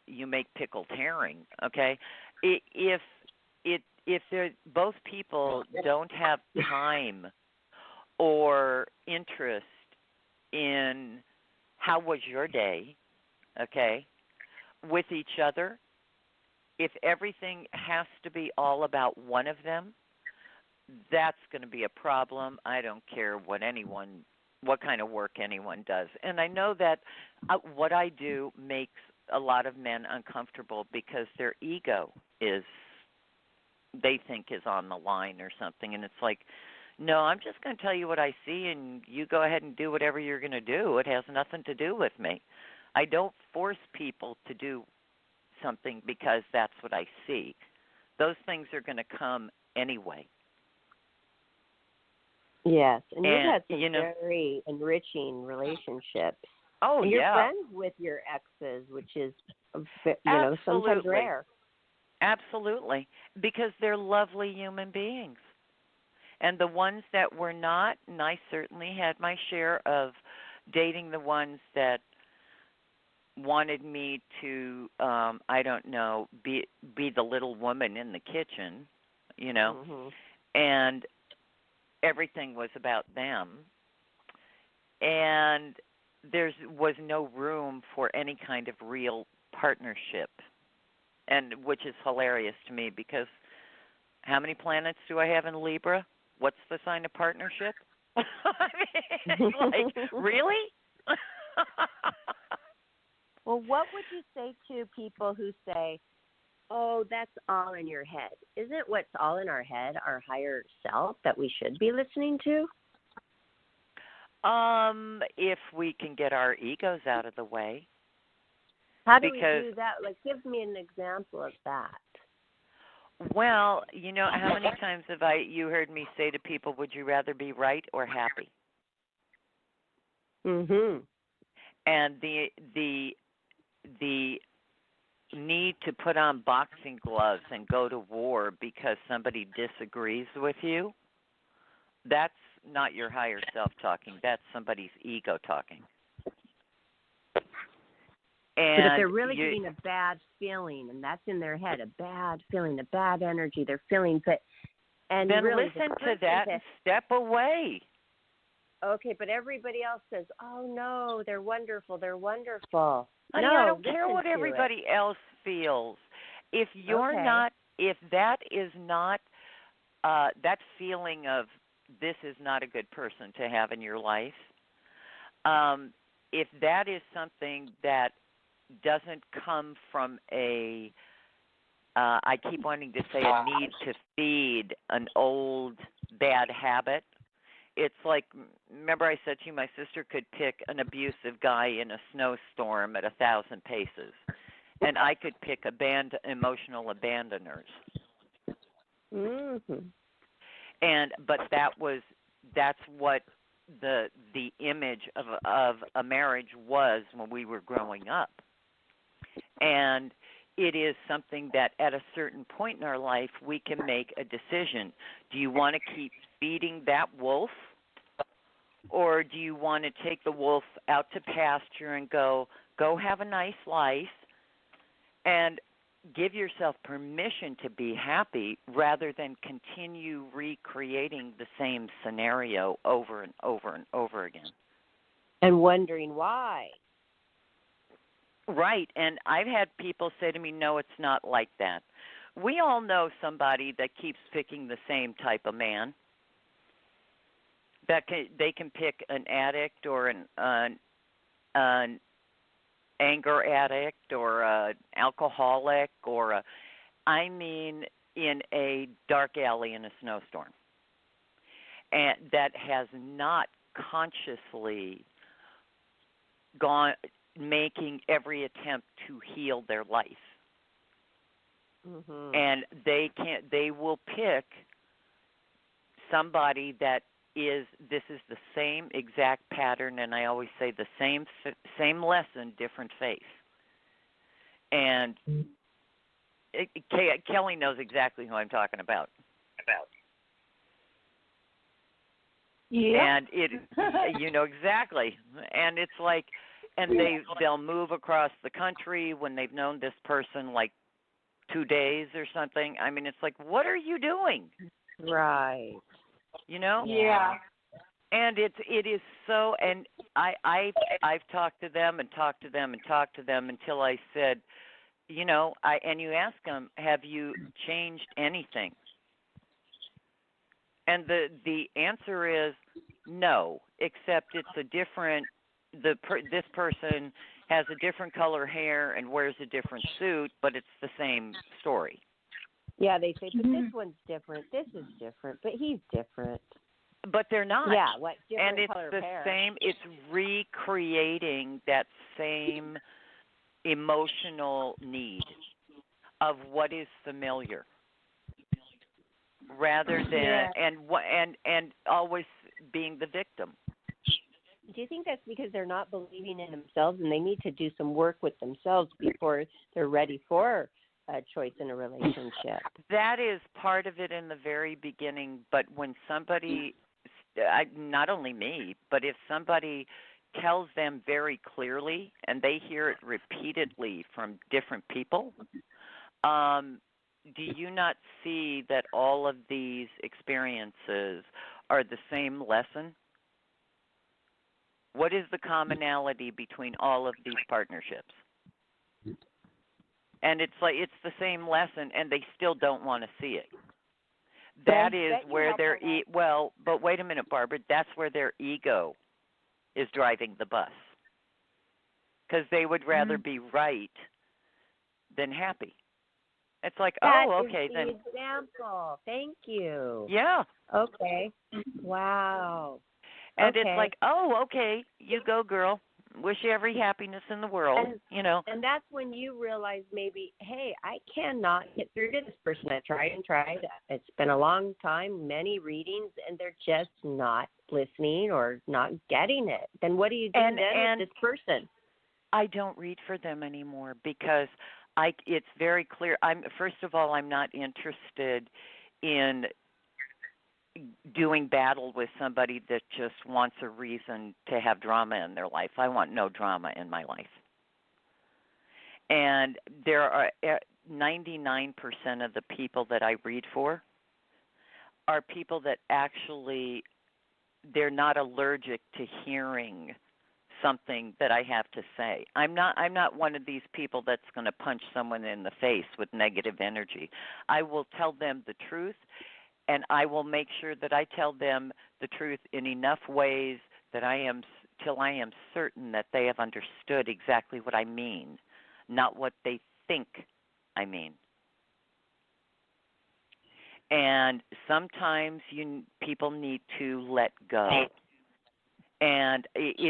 E: you make pickled herring, okay? If they're both people don't have time or interest in how was your day, okay, with each other, if everything has to be all about one of them, that's going to be a problem. I don't care what kind of work anyone does. And I know that what I do makes a lot of men uncomfortable because their ego they think is on the line or something. And it's like, no, I'm just going to tell you what I see, and you go ahead and do whatever you're going to do. It has nothing to do with me. I don't force people to do something because that's what I see. Those things are going to come anyway.
D: Yes, and you've
E: And,
D: had some very enriching relationships.
E: Oh,
D: and you're
E: yeah.
D: friends with your exes, which is, sometimes rare.
E: Absolutely, because they're lovely human beings. And the ones that were not, and I certainly had my share of dating the ones that wanted me to, be the little woman in the kitchen,
D: Mm-hmm.
E: and everything was about them. And there was no room for any kind of real partnership, and which is hilarious to me because how many planets do I have in Libra? What's the sign of partnership? I mean, it's like, really?
D: Well, what would you say to people who say, oh, that's all in your head? Isn't what's all in our head our higher self that we should be listening to?
E: If we can get our egos out of the way.
D: How do we do that? Like, give me an example of that.
E: Well, how many times have you heard me say to people, would you rather be right or happy?
D: Mhm.
E: And the need to put on boxing gloves and go to war because somebody disagrees with you, that's not your higher self talking. That's somebody's ego talking. And
D: but if they're really getting a bad feeling, and that's in their head, a bad feeling, a bad energy, they're feeling that, and
E: then
D: really
E: listen to that and step away.
D: Okay, but everybody else says, "Oh no, they're wonderful, they're wonderful."
E: Honey,
D: no,
E: I don't care what
D: to
E: everybody else feels. If you're
D: Okay.
E: not, if that is not, that feeling of this is not a good person to have in your life, if that is something that doesn't come from I keep wanting to say a need to feed an old bad habit. It's like, remember I said to you, my sister could pick an abusive guy in a snowstorm at 1,000 paces, and I could pick emotional abandoners.
D: Mm-hmm.
E: But that's what the image of a marriage was when we were growing up. And it is something that at a certain point in our life we can make a decision. Do you want to keep feeding that wolf, or do you want to take the wolf out to pasture and go have a nice life and give yourself permission to be happy rather than continue recreating the same scenario over and over and over again?
D: And wondering why.
E: Right, and I've had people say to me, no, it's not like that. We all know somebody that keeps picking the same type of man. They can pick an addict or an anger addict or an alcoholic or in a dark alley in a snowstorm, and that has not consciously gone making every attempt to heal their life.
D: Mm-hmm.
E: And they will pick somebody that this is the same exact pattern, and I always say the same lesson, different face. And Kelly knows exactly who I'm talking about.
A: Yeah.
E: And you know exactly. And it's like, and they'll move across the country when they've known this person like 2 days or something. I mean, it's like, what are you doing?
D: Right.
E: You know?
A: Yeah.
E: And it is so. And I've talked to them and talked to them and talked to them until I said, you know, and you ask them, have you changed anything? And the answer is no, except it's a different. This person has a different color hair and wears a different suit, but it's the same story.
D: Yeah, they say, but this one's different. This is different, but he's different.
E: But they're not.
D: Yeah, what different
E: and it's
D: color
E: the
D: hair.
E: same. It's recreating that same emotional need of what is familiar, rather than and always being the victim.
D: Do you think that's because they're not believing in themselves and they need to do some work with themselves before they're ready for a choice in a relationship?
E: That is part of it in the very beginning, but when somebody, not only me, but if somebody tells them very clearly and they hear it repeatedly from different people, do you not see that all of these experiences are the same lesson? What is the commonality between all of these partnerships? And it's like it's the same lesson, and they still don't want to see it. That is where their well, but wait a minute, Barbara. That's where their ego is driving the bus, because they would rather be right than happy. It's like, okay, then.
D: Example. Thank you.
E: Yeah.
D: Okay. Wow.
E: And
D: okay.
E: it's like, okay, you go, girl. Wish you every happiness in the world, you know.
D: And that's when you realize maybe, hey, I cannot get through to this person. I tried and tried. It's been a long time, many readings, and they're just not listening or not getting it. Then what do you do with this person?
E: I don't read for them anymore because it's very clear. First of all, I'm not interested in doing battle with somebody that just wants a reason to have drama in their life. I want no drama in my life. And there are 99% of the people that I read for are people that actually, they're not allergic to hearing something that I have to say. I'm not one of these people that's going to punch someone in the face with negative energy. I will tell them the truth, and I will make sure that I tell them the truth in enough ways that till I am certain that they have understood exactly what I mean, not what they think I mean. And sometimes people need to let go. And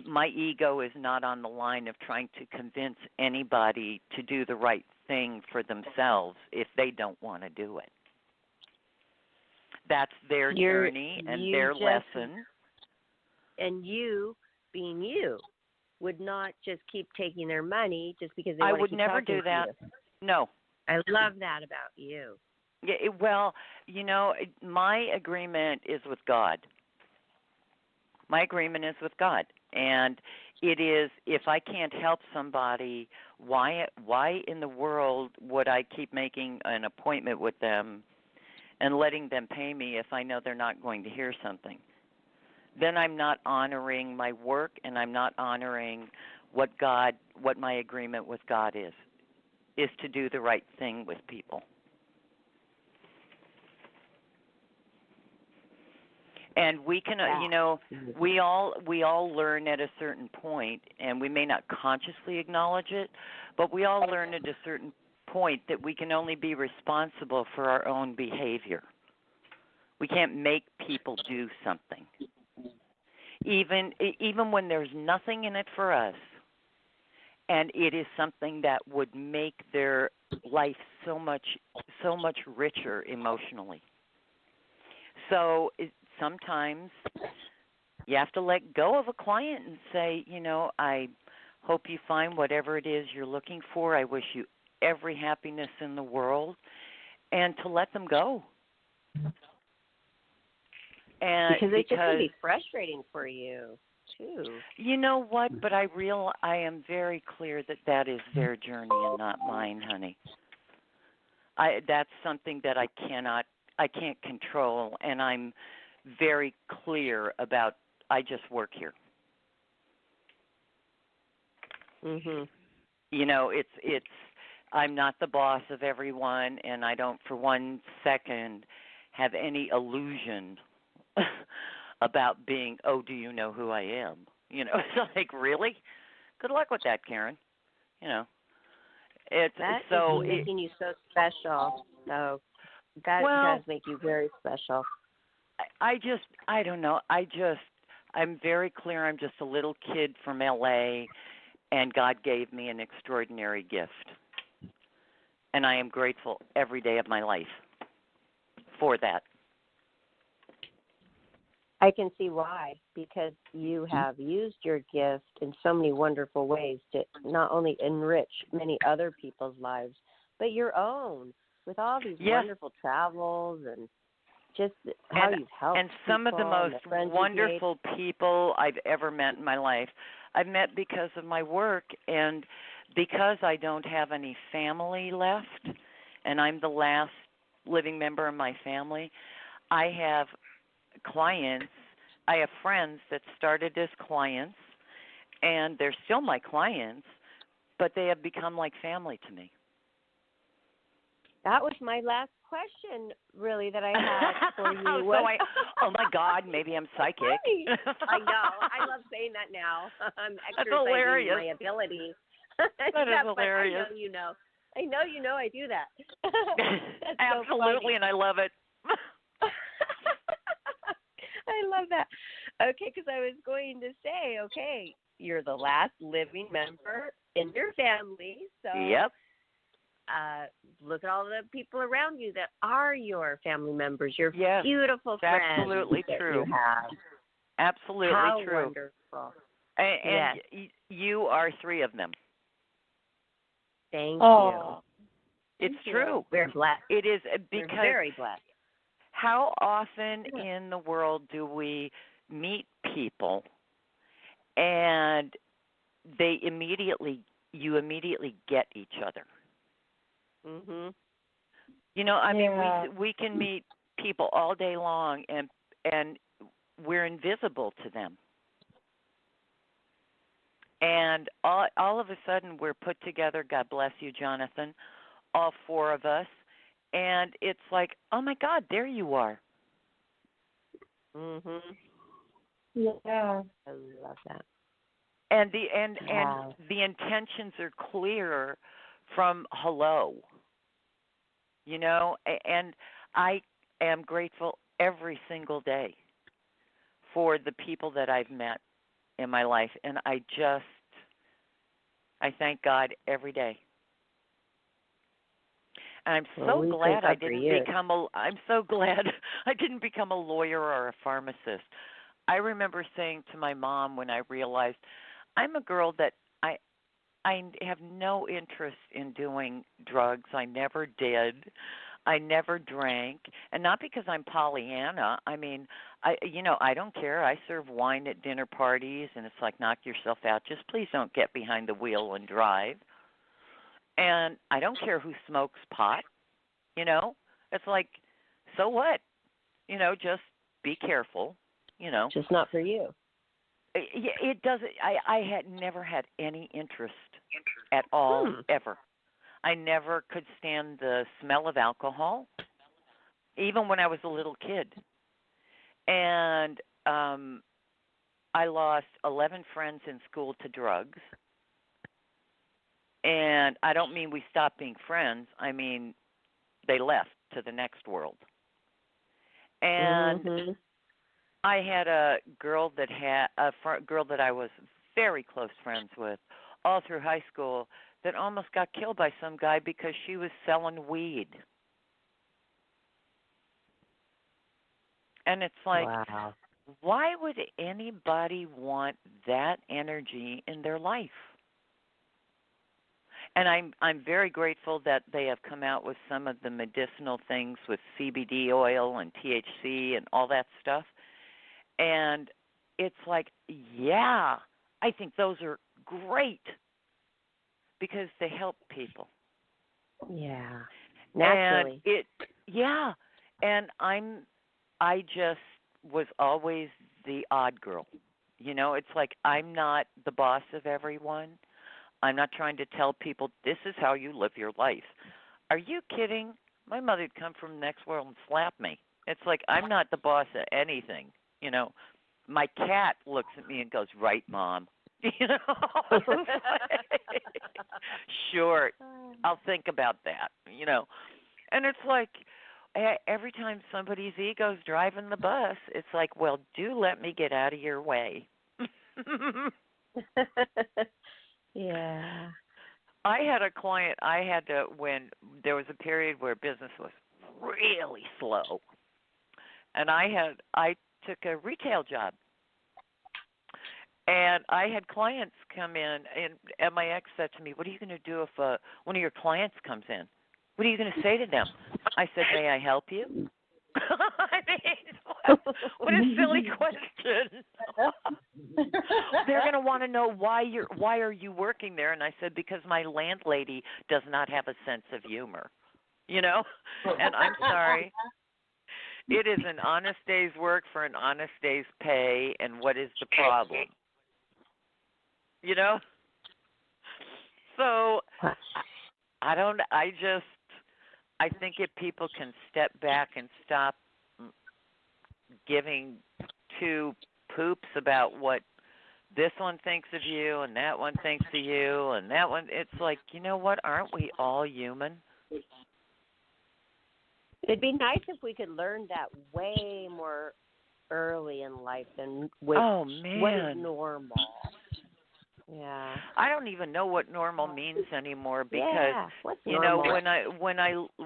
E: my ego is not on the line of trying to convince anybody to do the right thing for themselves if they don't want to do it. That's their journey and their lesson.
D: And you, being you, would not just keep taking their money just because they
E: I
D: want to
E: would
D: keep
E: never
D: talking
E: do that.
D: to you.
E: No.
D: I love that about you.
E: Yeah, well, my agreement is with God. My agreement is with God. And it is, if I can't help somebody, why in the world would I keep making an appointment with them and letting them pay me if I know they're not going to hear something? Then I'm not honoring my work, and I'm not honoring what my agreement with God is to do the right thing with people. And we can, we all learn at a certain point, and we may not consciously acknowledge it, but we all learn at a certain point that we can only be responsible for our own behavior. We can't make people do something, even when there's nothing in it for us, and it is something that would make their life so much richer emotionally. So sometimes you have to let go of a client and say, I hope you find whatever it is you're looking for. I wish you every happiness in the world, and to let them go. And
D: because it can be frustrating for you too.
E: You know what? But I am very clear that is their journey and not mine, honey. That's something that I can't control, and I'm very clear about. I just work here.
D: Mhm.
E: It's I'm not the boss of everyone, and I don't for one second have any illusion about being, oh, do you know who I am? It's like, really? Good luck with that, Karen. It's
D: that
E: so
D: is making you so special. So that does make you very special.
E: I don't know. I'm very clear. I'm just a little kid from LA, and God gave me an extraordinary gift. And I am grateful every day of my life for that.
D: I can see why, because you have used your gift in so many wonderful ways to not only enrich many other people's lives, but your own, with all these wonderful travels and just how you've helped
E: and some of the most wonderful people I've ever met in my life. I've met because of my work, and because I don't have any family left, and I'm the last living member of my family, I have clients. I have friends that started as clients, and they're still my clients, but they have become like family to me.
D: That was my last question, really, that I had for you.
E: Oh my God, maybe I'm psychic.
D: I know. I love saying that now. I'm exercising my ability.
E: That is hilarious.
D: I know you know I do that. That's
E: absolutely,
D: so
E: and I love it.
D: I love that. Okay, because I was going to say, okay, you're the last living member in your family, so
E: yep.
D: Look at all the people around you that are your family members, your beautiful friends.
E: Absolutely true.
D: You have.
E: Absolutely
D: How
E: true.
D: Wonderful.
E: And you are three of them.
D: Thank you.
E: It's true.
D: We're blessed.
E: It is because
D: we're very blessed.
E: How often in the world do we meet people and you immediately get each other?
D: Mhm.
E: I mean, we can meet people all day long, and we're invisible to them. And all of a sudden, we're put together. God bless you, Jonathan. All four of us, and it's like, oh my God, there you are.
D: Mhm.
A: Yeah.
D: I love that.
E: And the intentions are clear from hello. And I am grateful every single day for the people that I've met in my life, and I thank God every day. And I'm so glad I didn't become I'm so glad I didn't become a lawyer or a pharmacist. I remember saying to my mom when I realized I'm a girl that I have no interest in doing drugs. I never did. I never drank, and not because I'm Pollyanna. I mean, I don't care. I serve wine at dinner parties, and it's like, knock yourself out. Just please don't get behind the wheel and drive. And I don't care who smokes pot. It's like, so what? Just be careful.
D: Just not for you.
E: It doesn't. I had never had any interest at all, ever. I never could stand the smell of alcohol, even when I was a little kid. And I lost 11 friends in school to drugs. And I don't mean we stopped being friends. I mean they left to the next world. And I had a girl that I was very close friends with all through high school that almost got killed by some guy because she was selling weed. And it's like,
D: Wow.
E: why would anybody want that energy in their life? And I'm very grateful that they have come out with some of the medicinal things with CBD oil and THC and all that stuff. And it's like, yeah, I think those are great because they help people.
D: Yeah. Naturally.
E: And yeah. And I just was always the odd girl. You know, it's like I'm not the boss of everyone. I'm not trying to tell people this is how you live your life. Are you kidding? My mother'd come from the next world and slap me. It's like I'm not the boss of anything. You know, my cat looks at me and goes, "Right, Mom." You know, sure, I'll think about that. You know, and it's like every time somebody's ego's driving the bus, it's like, well, do let me get out of your way.
D: Yeah.
E: I had a client when there was a period where business was really slow, and I took a retail job, and I had clients come in, and my ex said to me, "What are you going to do if one of your clients comes in? What are you going to say to them?" I said, "May I help you?" I mean, what a silly question. They're going to want to know why are you working there? And I said, because my landlady does not have a sense of humor, you know? And I'm sorry. It is an honest day's work for an honest day's pay, and what is the problem? You know? So I think if people can step back and stop giving two poops about what this one thinks of you and that one thinks of you and that one, it's like, you know what, aren't we all human?
D: It'd be nice if we could learn that way more early in life than what is normal. Yeah.
E: I don't even know what normal means anymore because
D: what's
E: you know,
D: normal?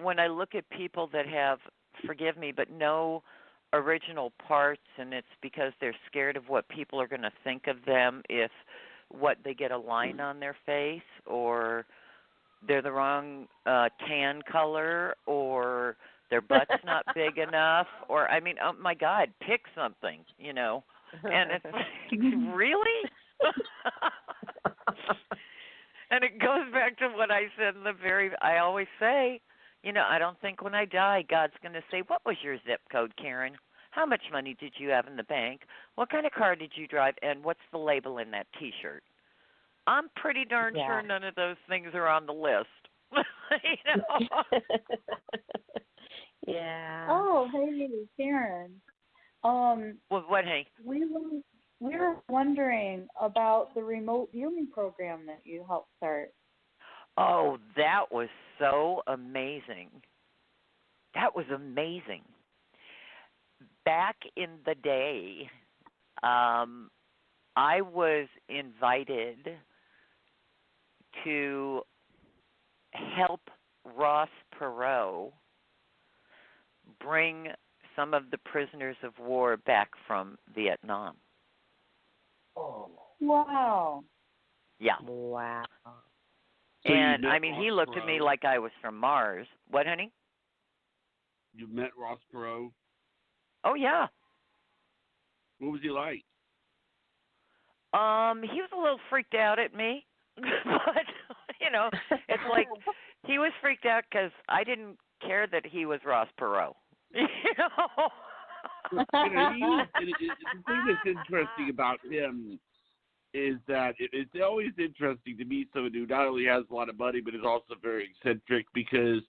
E: when I look at people that have, forgive me, but no original parts, and it's because they're scared of what people are going to think of them if they get a line on their face, or they're the wrong tan color, or their butt's not big enough, or I mean, oh my God, pick something, you know. And it's like, really? And it goes back to what I said I always say, you know, I don't think when I die, God's going to say, what was your zip code, Karen? How much money did you have in the bank? What kind of car did you drive? And what's the label in that T-shirt? I'm pretty darn sure none of those things are on the list. You know?
D: Yeah.
A: Oh, hey, Karen.
E: Well, what, hey?
A: We were wondering about the remote viewing program that you helped start.
E: Oh, that was so amazing. That was amazing. Back in the day, I was invited to help Ross Perot bring some of the prisoners of war back from Vietnam.
A: Oh. Wow.
E: Yeah.
D: Wow.
C: So
E: and I mean, he looked at me like I was from Mars. What, honey?
C: You met Ross Perot?
E: Oh, yeah.
C: What was he like?
E: He was a little freaked out at me, but you know, it's like he was freaked out because I didn't care that he was Ross Perot. You know.
C: The thing that's interesting about him is that it's always interesting to meet someone who not only has a lot of money but is also very eccentric, because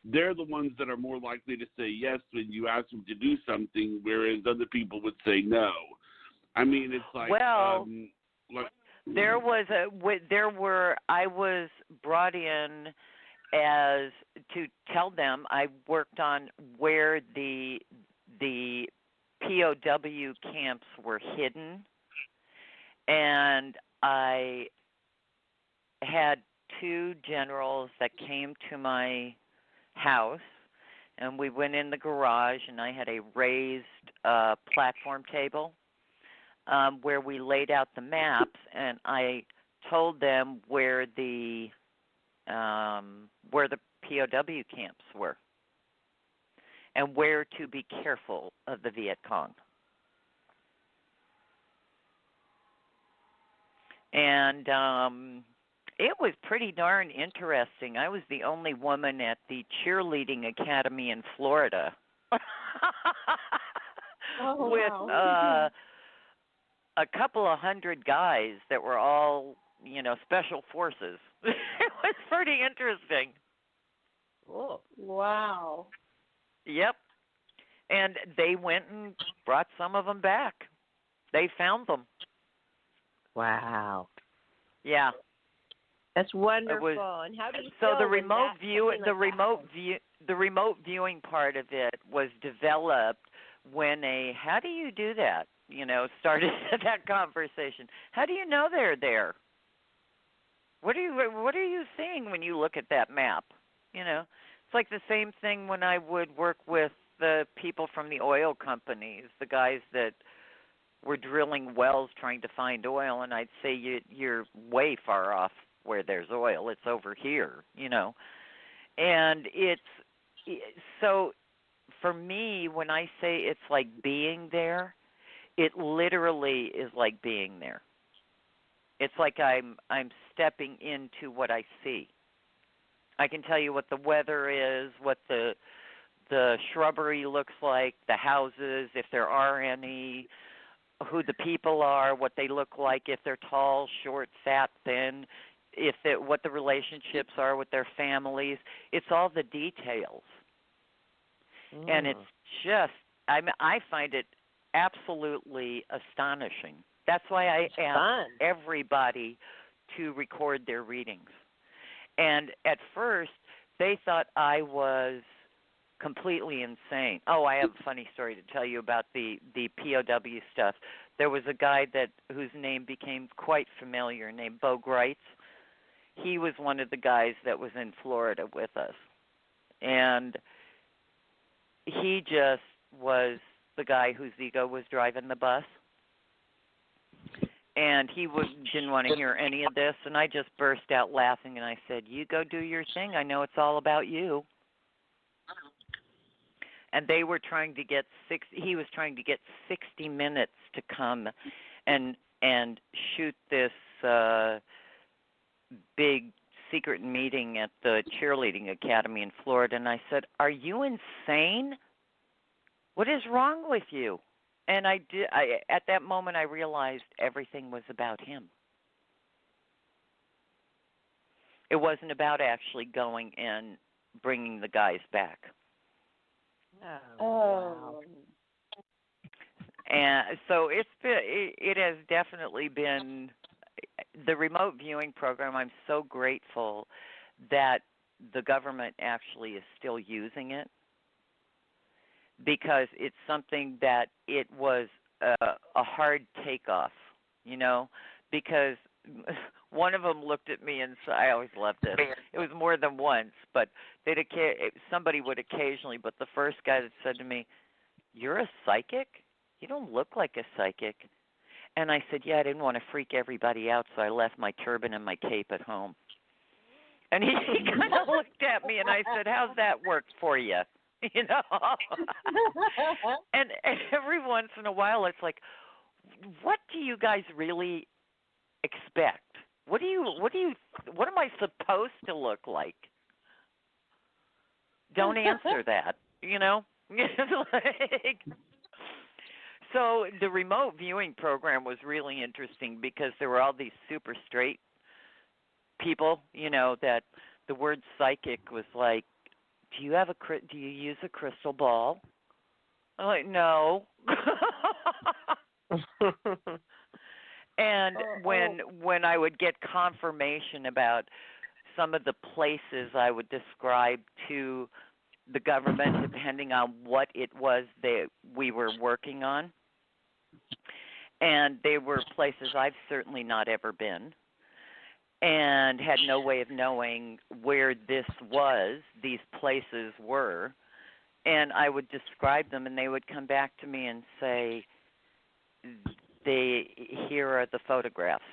C: they're the ones that are more likely to say yes when you ask them to do something, whereas other people would say no. I mean, it's like,
E: well, I was brought in as to tell them I worked on where the POW camps were hidden, and I had two generals that came to my house and we went in the garage, and I had a raised platform table where we laid out the maps, and I told them where the POW camps were and where to be careful of the Viet Cong. And it was pretty darn interesting. I was the only woman at the cheerleading academy in Florida. With
A: wow.
E: a couple of hundred guys that were all, special forces. It was pretty interesting.
D: Oh,
A: Wow.
E: Yep. And they went and brought some of them back. They found them.
D: wow.
E: Yeah.
D: That's wonderful.
E: Was,
D: and how do you
E: so
D: feel
E: the
D: when
E: remote
D: that,
E: view,
D: something
E: the
D: like that
E: remote
D: happens?
E: view, the remote viewing part of it was developed when how do you do that? Started that conversation. How do you know they're there? What are you seeing when you look at that map? It's like the same thing when I would work with the people from the oil companies, the guys that were drilling wells trying to find oil, and I'd say you're way far off where there's oil. It's over here, And so for me, when I say it's like being there, it literally is like being there. It's like I'm stepping into what I see. I can tell you what the weather is, what the shrubbery looks like, the houses, if there are any, who the people are, what they look like, if they're tall, short, fat, thin, what the relationships are with their families. It's all the details. And it's just, I find it absolutely astonishing. That's why I ask everybody to record their readings. And at first, they thought I was completely insane. Oh, I have a funny story to tell you about the POW stuff. There was a guy whose name became quite familiar, named Bo Greitz. He was one of the guys that was in Florida with us. And he just was the guy whose ego was driving the bus. And he didn't want to hear any of this, and I just burst out laughing, and I said, you go do your thing. I know it's all about you. And they were trying to get he was trying to get 60 minutes to come and shoot this big secret meeting at the cheerleading academy in Florida. And I said, are you insane? What is wrong with you? And at that moment, I realized everything was about him. It wasn't about actually going and bringing the guys back.
A: Oh.
E: And so it has definitely been the remote viewing program. I'm so grateful that the government actually is still using it, because it's something that it was a hard takeoff, because one of them looked at me and I always loved this. It was more than once, but somebody would occasionally, but the first guy that said to me, you're a psychic? You don't look like a psychic. And I said, yeah, I didn't want to freak everybody out, so I left my turban and my cape at home. And he kind of looked at me, and I said, how's that work for you? And every once in a while, it's like, what do you guys really expect? What am I supposed to look like? Don't answer that, So the remote viewing program was really interesting because there were all these super straight people, that the word psychic was like, do you use a crystal ball? I'm like, no. And when I would get confirmation about some of the places I would describe to the government, depending on what it was that we were working on, and they were places I've certainly not ever been, and had no way of knowing where these places were. and I would describe them, and they would come back to me and say, here are the photographs.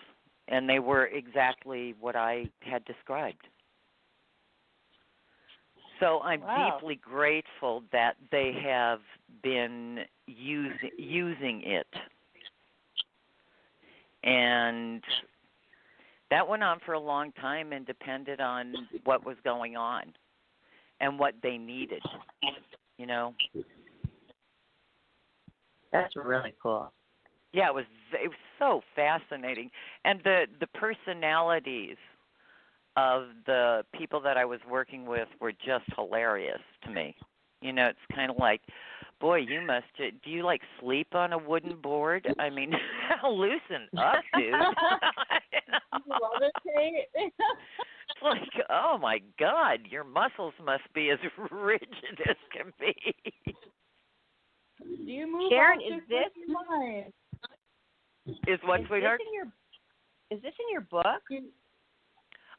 E: And they were exactly what I had described. So I'm deeply grateful that they have been using it. And that went on for a long time and depended on what was going on and what they needed, you know.
D: That's really cool.
E: Yeah, it was so fascinating. And the personalities of the people that I was working with were just hilarious to me. You know, it's kind of like, boy, do you like sleep on a wooden board? I mean, loosen up, dude. You know?
A: Love it, Kate.
E: It's like, oh my God, your muscles must be as rigid as can be.
A: Do you move
D: Karen,
A: on
D: is this
A: mind?
E: Is what, sweetheart?
D: Is this in your book?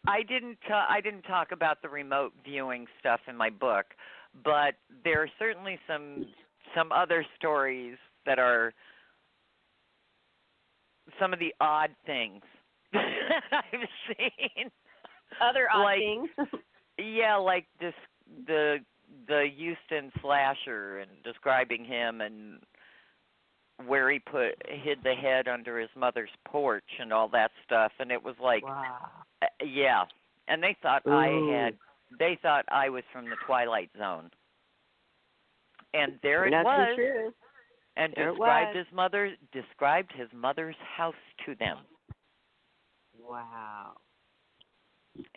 E: I didn't talk about the remote viewing stuff in my book, but there are certainly some other stories that are some of the odd things that I've seen.
D: Other odd
E: things?
D: things?
E: Yeah, like the Houston slasher and describing him and where he hid the head under his mother's porch and all that stuff, and it was like,
D: wow.
E: Yeah, and they thought they thought I was from the Twilight Zone, and there it was, and described his mother's house to them.
D: Wow.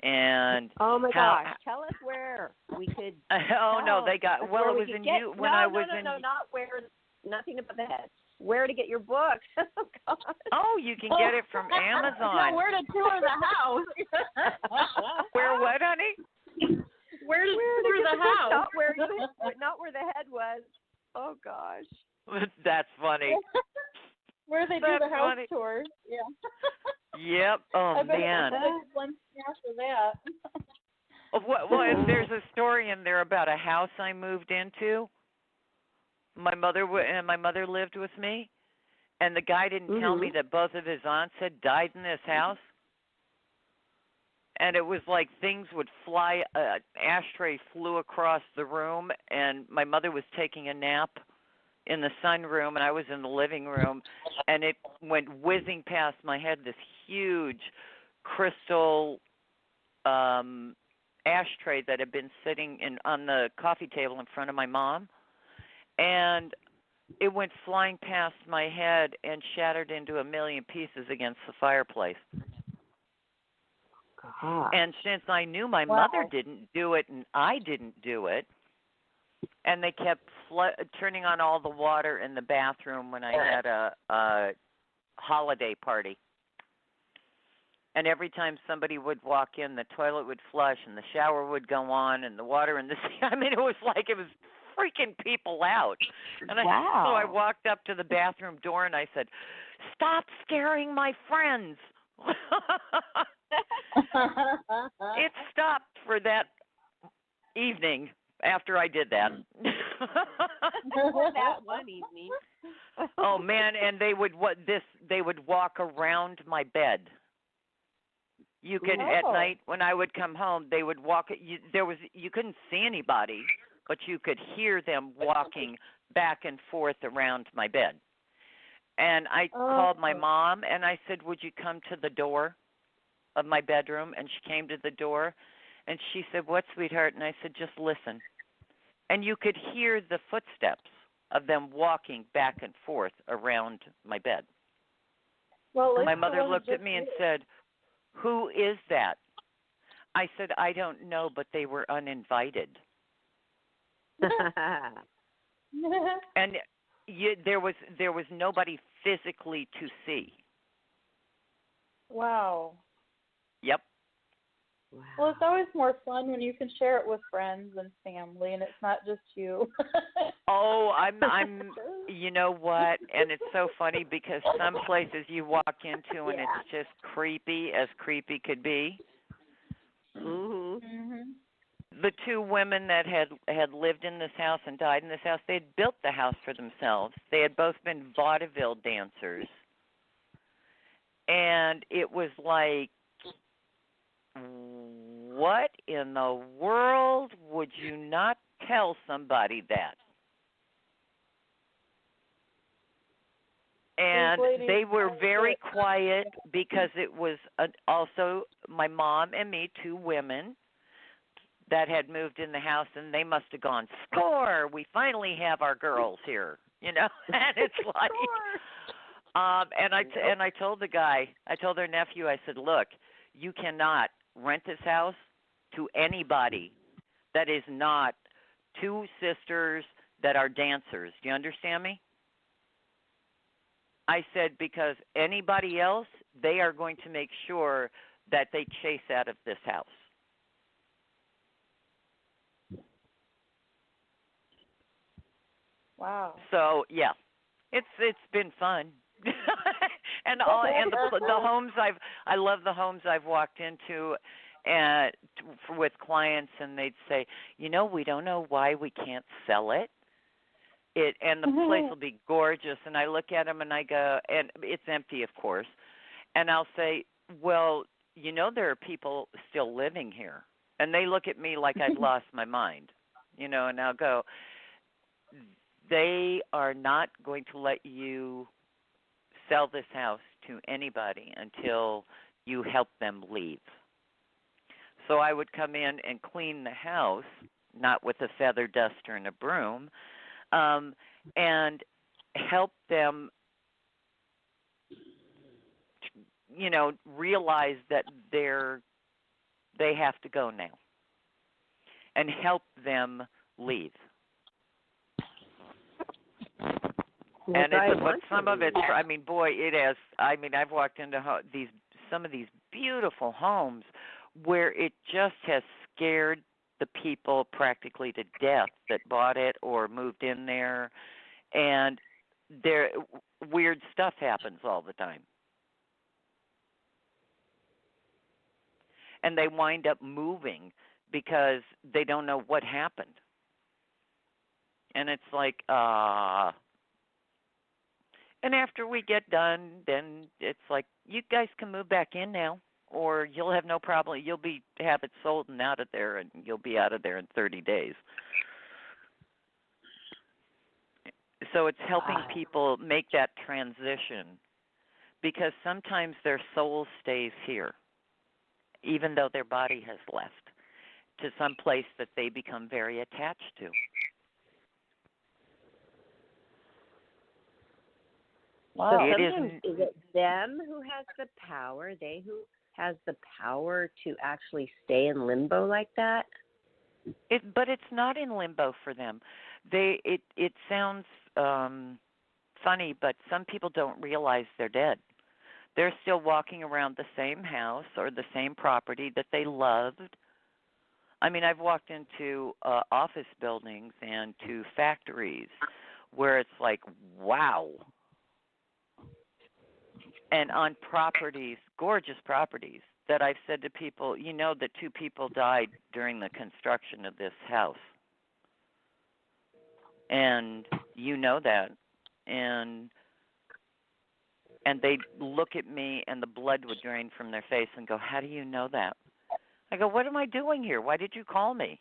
E: And
D: oh my gosh, tell us where we could.
E: Oh no, they got well. It was in you when I was in.
D: No, not where. Nothing about the head. Where to get your books? Oh God.
E: Oh, you can get it from Amazon.
A: No, where to tour the house?
E: Where what, honey?
A: Where to tour the house?
D: Not where the head was. Oh gosh.
E: That's funny.
A: Where they do the house tour. Yeah.
E: Yep. Oh man.
A: One after that.
E: Well, if there's a story in there about a house I moved into, my mother lived with me, and the guy didn't tell me that both of his aunts had died in this house. And it was like things would fly. An ashtray flew across the room, and my mother was taking a nap in the sunroom, and I was in the living room, and it went whizzing past my head, this huge crystal ashtray that had been sitting on the coffee table in front of my mom, and it went flying past my head and shattered into a million pieces against the fireplace.
D: God.
E: And since I knew my mother didn't do it and I didn't do it, and they kept turning on all the water in the bathroom when I had a holiday party. And every time somebody would walk in, the toilet would flush and the shower would go on and the water in the sink. I mean, it was like it was freaking people out. And so I walked up to the bathroom door and I said, "Stop scaring my friends." It stopped for that evening after I did that.
D: That one evening.
E: Oh man, and they would walk around my bed. You could at night when I would come home, they would walk. You couldn't see anybody, but you could hear them walking back and forth around my bed. And I called my mom and I said, "Would you come to the door of my bedroom?" And she came to the door, and she said, "What, sweetheart?" And I said, "Just listen." And you could hear the footsteps of them walking back and forth around my bed.
A: Well,
E: my mother looked at me and said, "Who is that?" I said, "I don't know, but they were uninvited." And there was nobody physically to see.
A: Wow.
E: Yep.
D: Wow.
A: Well, it's always more fun when you can share it with friends and family, and it's not just you.
E: Oh, I'm. You know what? And it's so funny because some places you walk into and it's just creepy as creepy could be.
D: Mhm.
E: the two women that had lived in this house and died in this house, they had built the house for themselves. They had both been vaudeville dancers. And it was like, what in the world would you not tell somebody that? And they were very quiet because it was also my mom and me, two women that had moved in the house, and they must have gone, score, we finally have our girls here, you know? And it's like, and I told the guy, I told their nephew, I said, look, you cannot rent this house to anybody that is not two sisters that are dancers. Do you understand me? I said, because anybody else, they are going to make sure that they chase out of this house.
A: Wow.
E: So yeah, it's been fun, and the homes I love the homes I've walked into, and with clients, and they'd say, you know, we don't know why we can't sell it. And the place will be gorgeous, and I look at them and I go, and it's empty, of course, and I'll say, well, you know, there are people still living here, and they look at me like I've lost my mind, you know, and I'll go, they are not going to let you sell this house to anybody until you help them leave. So I would come in and clean the house, not with a feather duster and a broom, and help them, you know, realize that they have to go now, and help them leave. And but some of it's, I mean, boy, it has. I mean, I've walked into some of these beautiful homes where it just has scared the people practically to death that bought it or moved in there, and weird stuff happens all the time. And they wind up moving because they don't know what happened. And it's like, and after we get done, then it's like, you guys can move back in now, or you'll have no problem. You'll have it sold and out of there, and you'll be out of there in 30 days. So it's helping people make that transition, because sometimes their soul stays here, even though their body has left, to some place that they become very attached to.
A: Wow.
D: Sometimes is it them who has the power, they who has the power to actually stay in limbo like that?
E: But it's not in limbo for them. It sounds funny, but some people don't realize they're dead. They're still walking around the same house or the same property that they loved. I mean, I've walked into office buildings and to factories where it's like, wow. And on properties, gorgeous properties, that I've said to people, you know that 2 people died during the construction of this house. And you know that. And they'd look at me and the blood would drain from their face and go, how do you know that? I go, what am I doing here? Why did you call me?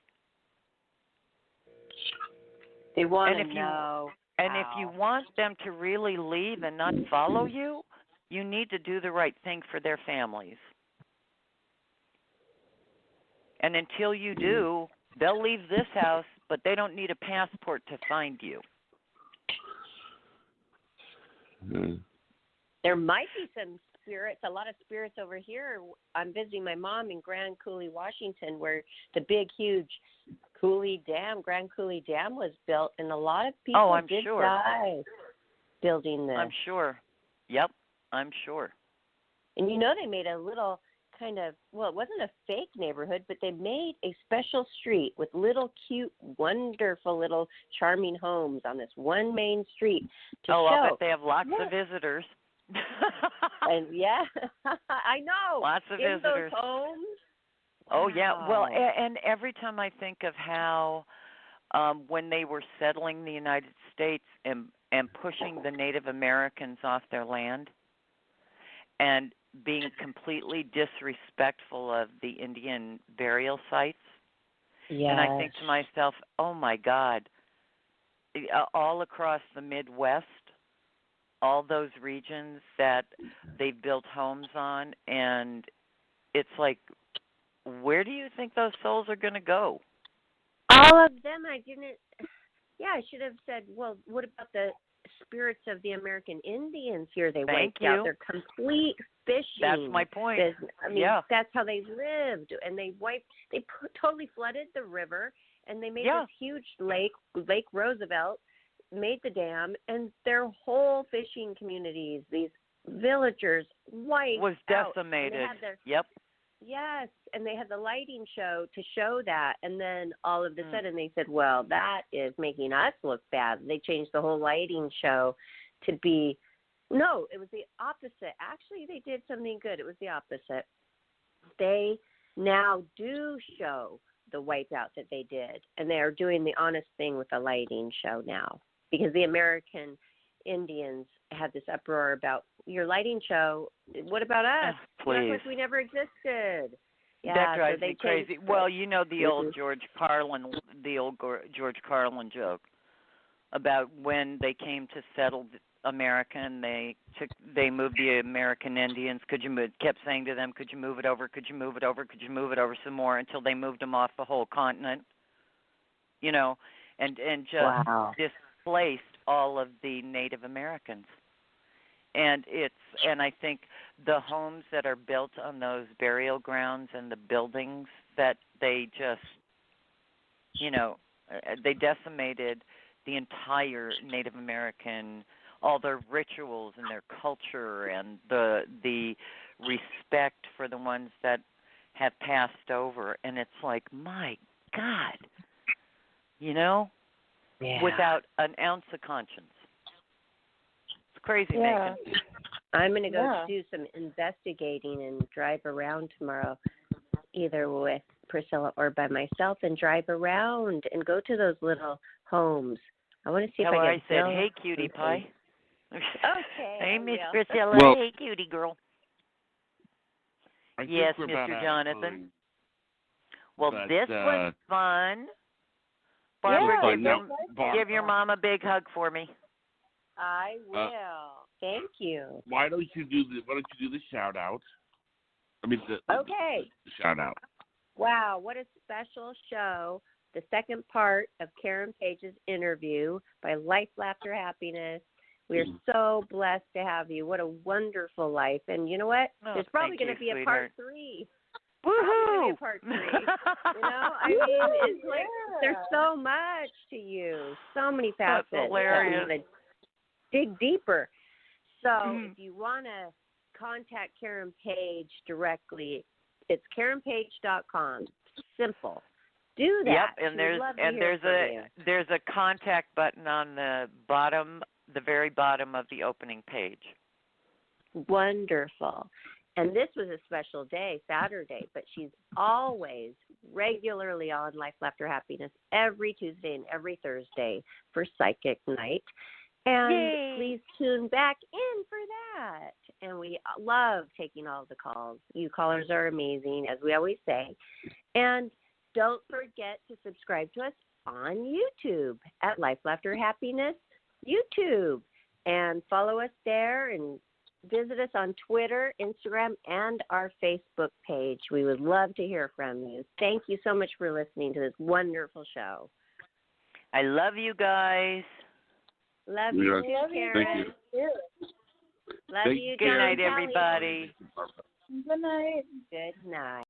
D: They want to know.
E: And if you want them to really leave and not follow you, you need to do the right thing for their families. And until you do, they'll leave this house, but they don't need a passport to find you.
C: Mm-hmm.
D: There might be some spirits, a lot of spirits over here. I'm visiting my mom in Grand Coulee, Washington, where the big, huge Grand Coulee Dam was built, and a lot of people did die building this.
E: I'm sure. Yep, I'm sure.
D: And you know, they made a little kind of, well, it wasn't a fake neighborhood, but they made a special street with little cute, wonderful little charming homes on this one main street to show.
E: I bet they have lots of visitors.
D: And yeah, I know.
E: Lots of visitors.
D: Those homes,
E: Oh yeah. Well,
D: Wow.
E: and every time I think of how when they were settling the United States and pushing the Native Americans off their land and being completely disrespectful of the Indian burial sites, and I think
D: Yes.
E: to myself, "Oh my God, all across the Midwest, all those regions that they built homes on, and it's like, where do you think those souls are going to go?"
D: All of them, I didn't. Yeah, I should have said, well, what about the spirits of the American Indians here? They
E: Thank
D: wiped out
E: you.
D: their complete fishing
E: That's my point.
D: business. I mean,
E: Yeah.
D: that's how they lived, and totally flooded the river, and they made
E: Yeah.
D: this huge lake, Lake Roosevelt, made the dam, and their whole fishing communities, these villagers, wiped
E: Was
D: out. And they
E: decimated.
D: had their
E: Yep.
D: Yes, and they had the lighting show to show that, and then all of a
E: Mm.
D: sudden they said, well, that is making us look bad. They changed the whole lighting show to be, no, it was the opposite. Actually, they did something good. It was the opposite. They now do show the wipeout that they did, and they are doing the honest thing with the lighting show now, because the American Indians had this uproar about your lighting show. What about us? You act
E: Please.
D: like we never existed. Yeah,
E: That drives
D: so they
E: me crazy.
D: changed
E: Well, you know the old
D: Mhm.
E: George Carlin joke about when they came to settle America and they moved the American Indians. Kept saying to them, "Could you move it over? Could you move it over? Could you move it over some more?" Until they moved them off the whole continent. You know, and just
D: Wow.
E: displaced all of the Native Americans. And I think the homes that are built on those burial grounds and the buildings that they just, they decimated the entire Native American, all their rituals and their culture and the respect for the ones that have passed over. And it's like, my God,
D: Yeah.
E: without an ounce of conscience. It's crazy
A: Yeah.
E: making.
D: I'm going to go
A: Yeah.
D: do some investigating and drive around tomorrow, either with Priscilla or by myself, and drive around and go to those little homes. I want to see
E: Tell
D: if
E: her
D: I
E: I
D: can
E: said,
D: build
E: "Hey, cutie
D: something.
E: pie."
D: Okay.
E: Hey,
D: I
E: Miss
D: will.
E: Priscilla.
C: Well-
E: Hey, cutie girl.
C: I think
E: Yes,
C: we're
E: Mr.
C: about out of
E: Jonathan.
C: time,
E: Well,
C: but,
E: this was fun. Barbara,
A: Yeah,
E: give,
C: no,
E: your,
C: Barb,
E: give your mom a big hug for me.
D: I will. Thank you.
C: why don't you do the shout out? I mean the
D: Okay.
C: shout out.
D: Wow, what a special show. The second part of Karen Page's interview by Life, Laughter, Happiness. We are so blessed to have you. What a wonderful life. And you know what?
E: Oh,
D: There's probably
E: thank
D: going
E: you,
D: to be a
E: sweetheart.
D: part 3.
E: Woohoo!
D: Part 3. I mean, it's like there's so much to you, so many facets.
E: That's hilarious.
D: That we want to dig deeper. So
E: Mhm.
D: if you want to contact Karen Page directly, it's KarenPage.com. Simple. Do that.
E: Yep, and
D: We'd love to hear
E: there's
D: from you.
E: a contact button on the bottom, the very bottom of the opening page.
D: Wonderful. And this was a special day, Saturday, but she's always regularly on Life, Laughter, Happiness every Tuesday and every Thursday for Psychic Night. And
E: Yay.
D: please tune back in for that. And we love taking all the calls. You callers are amazing, as we always say. And don't forget to subscribe to us on YouTube at Life, Laughter, Happiness YouTube. And follow us there and visit us on Twitter, Instagram, and our Facebook page. We would love to hear from you. Thank you so much for listening to this wonderful show.
E: I love you guys.
D: Love
C: We
D: you
C: are-
D: too,
C: Thank
D: Karen.
C: you.
D: Love
C: Thank
D: you,
E: Good
D: John
E: night,
D: Kelly.
E: everybody.
A: Good night.
D: Good night.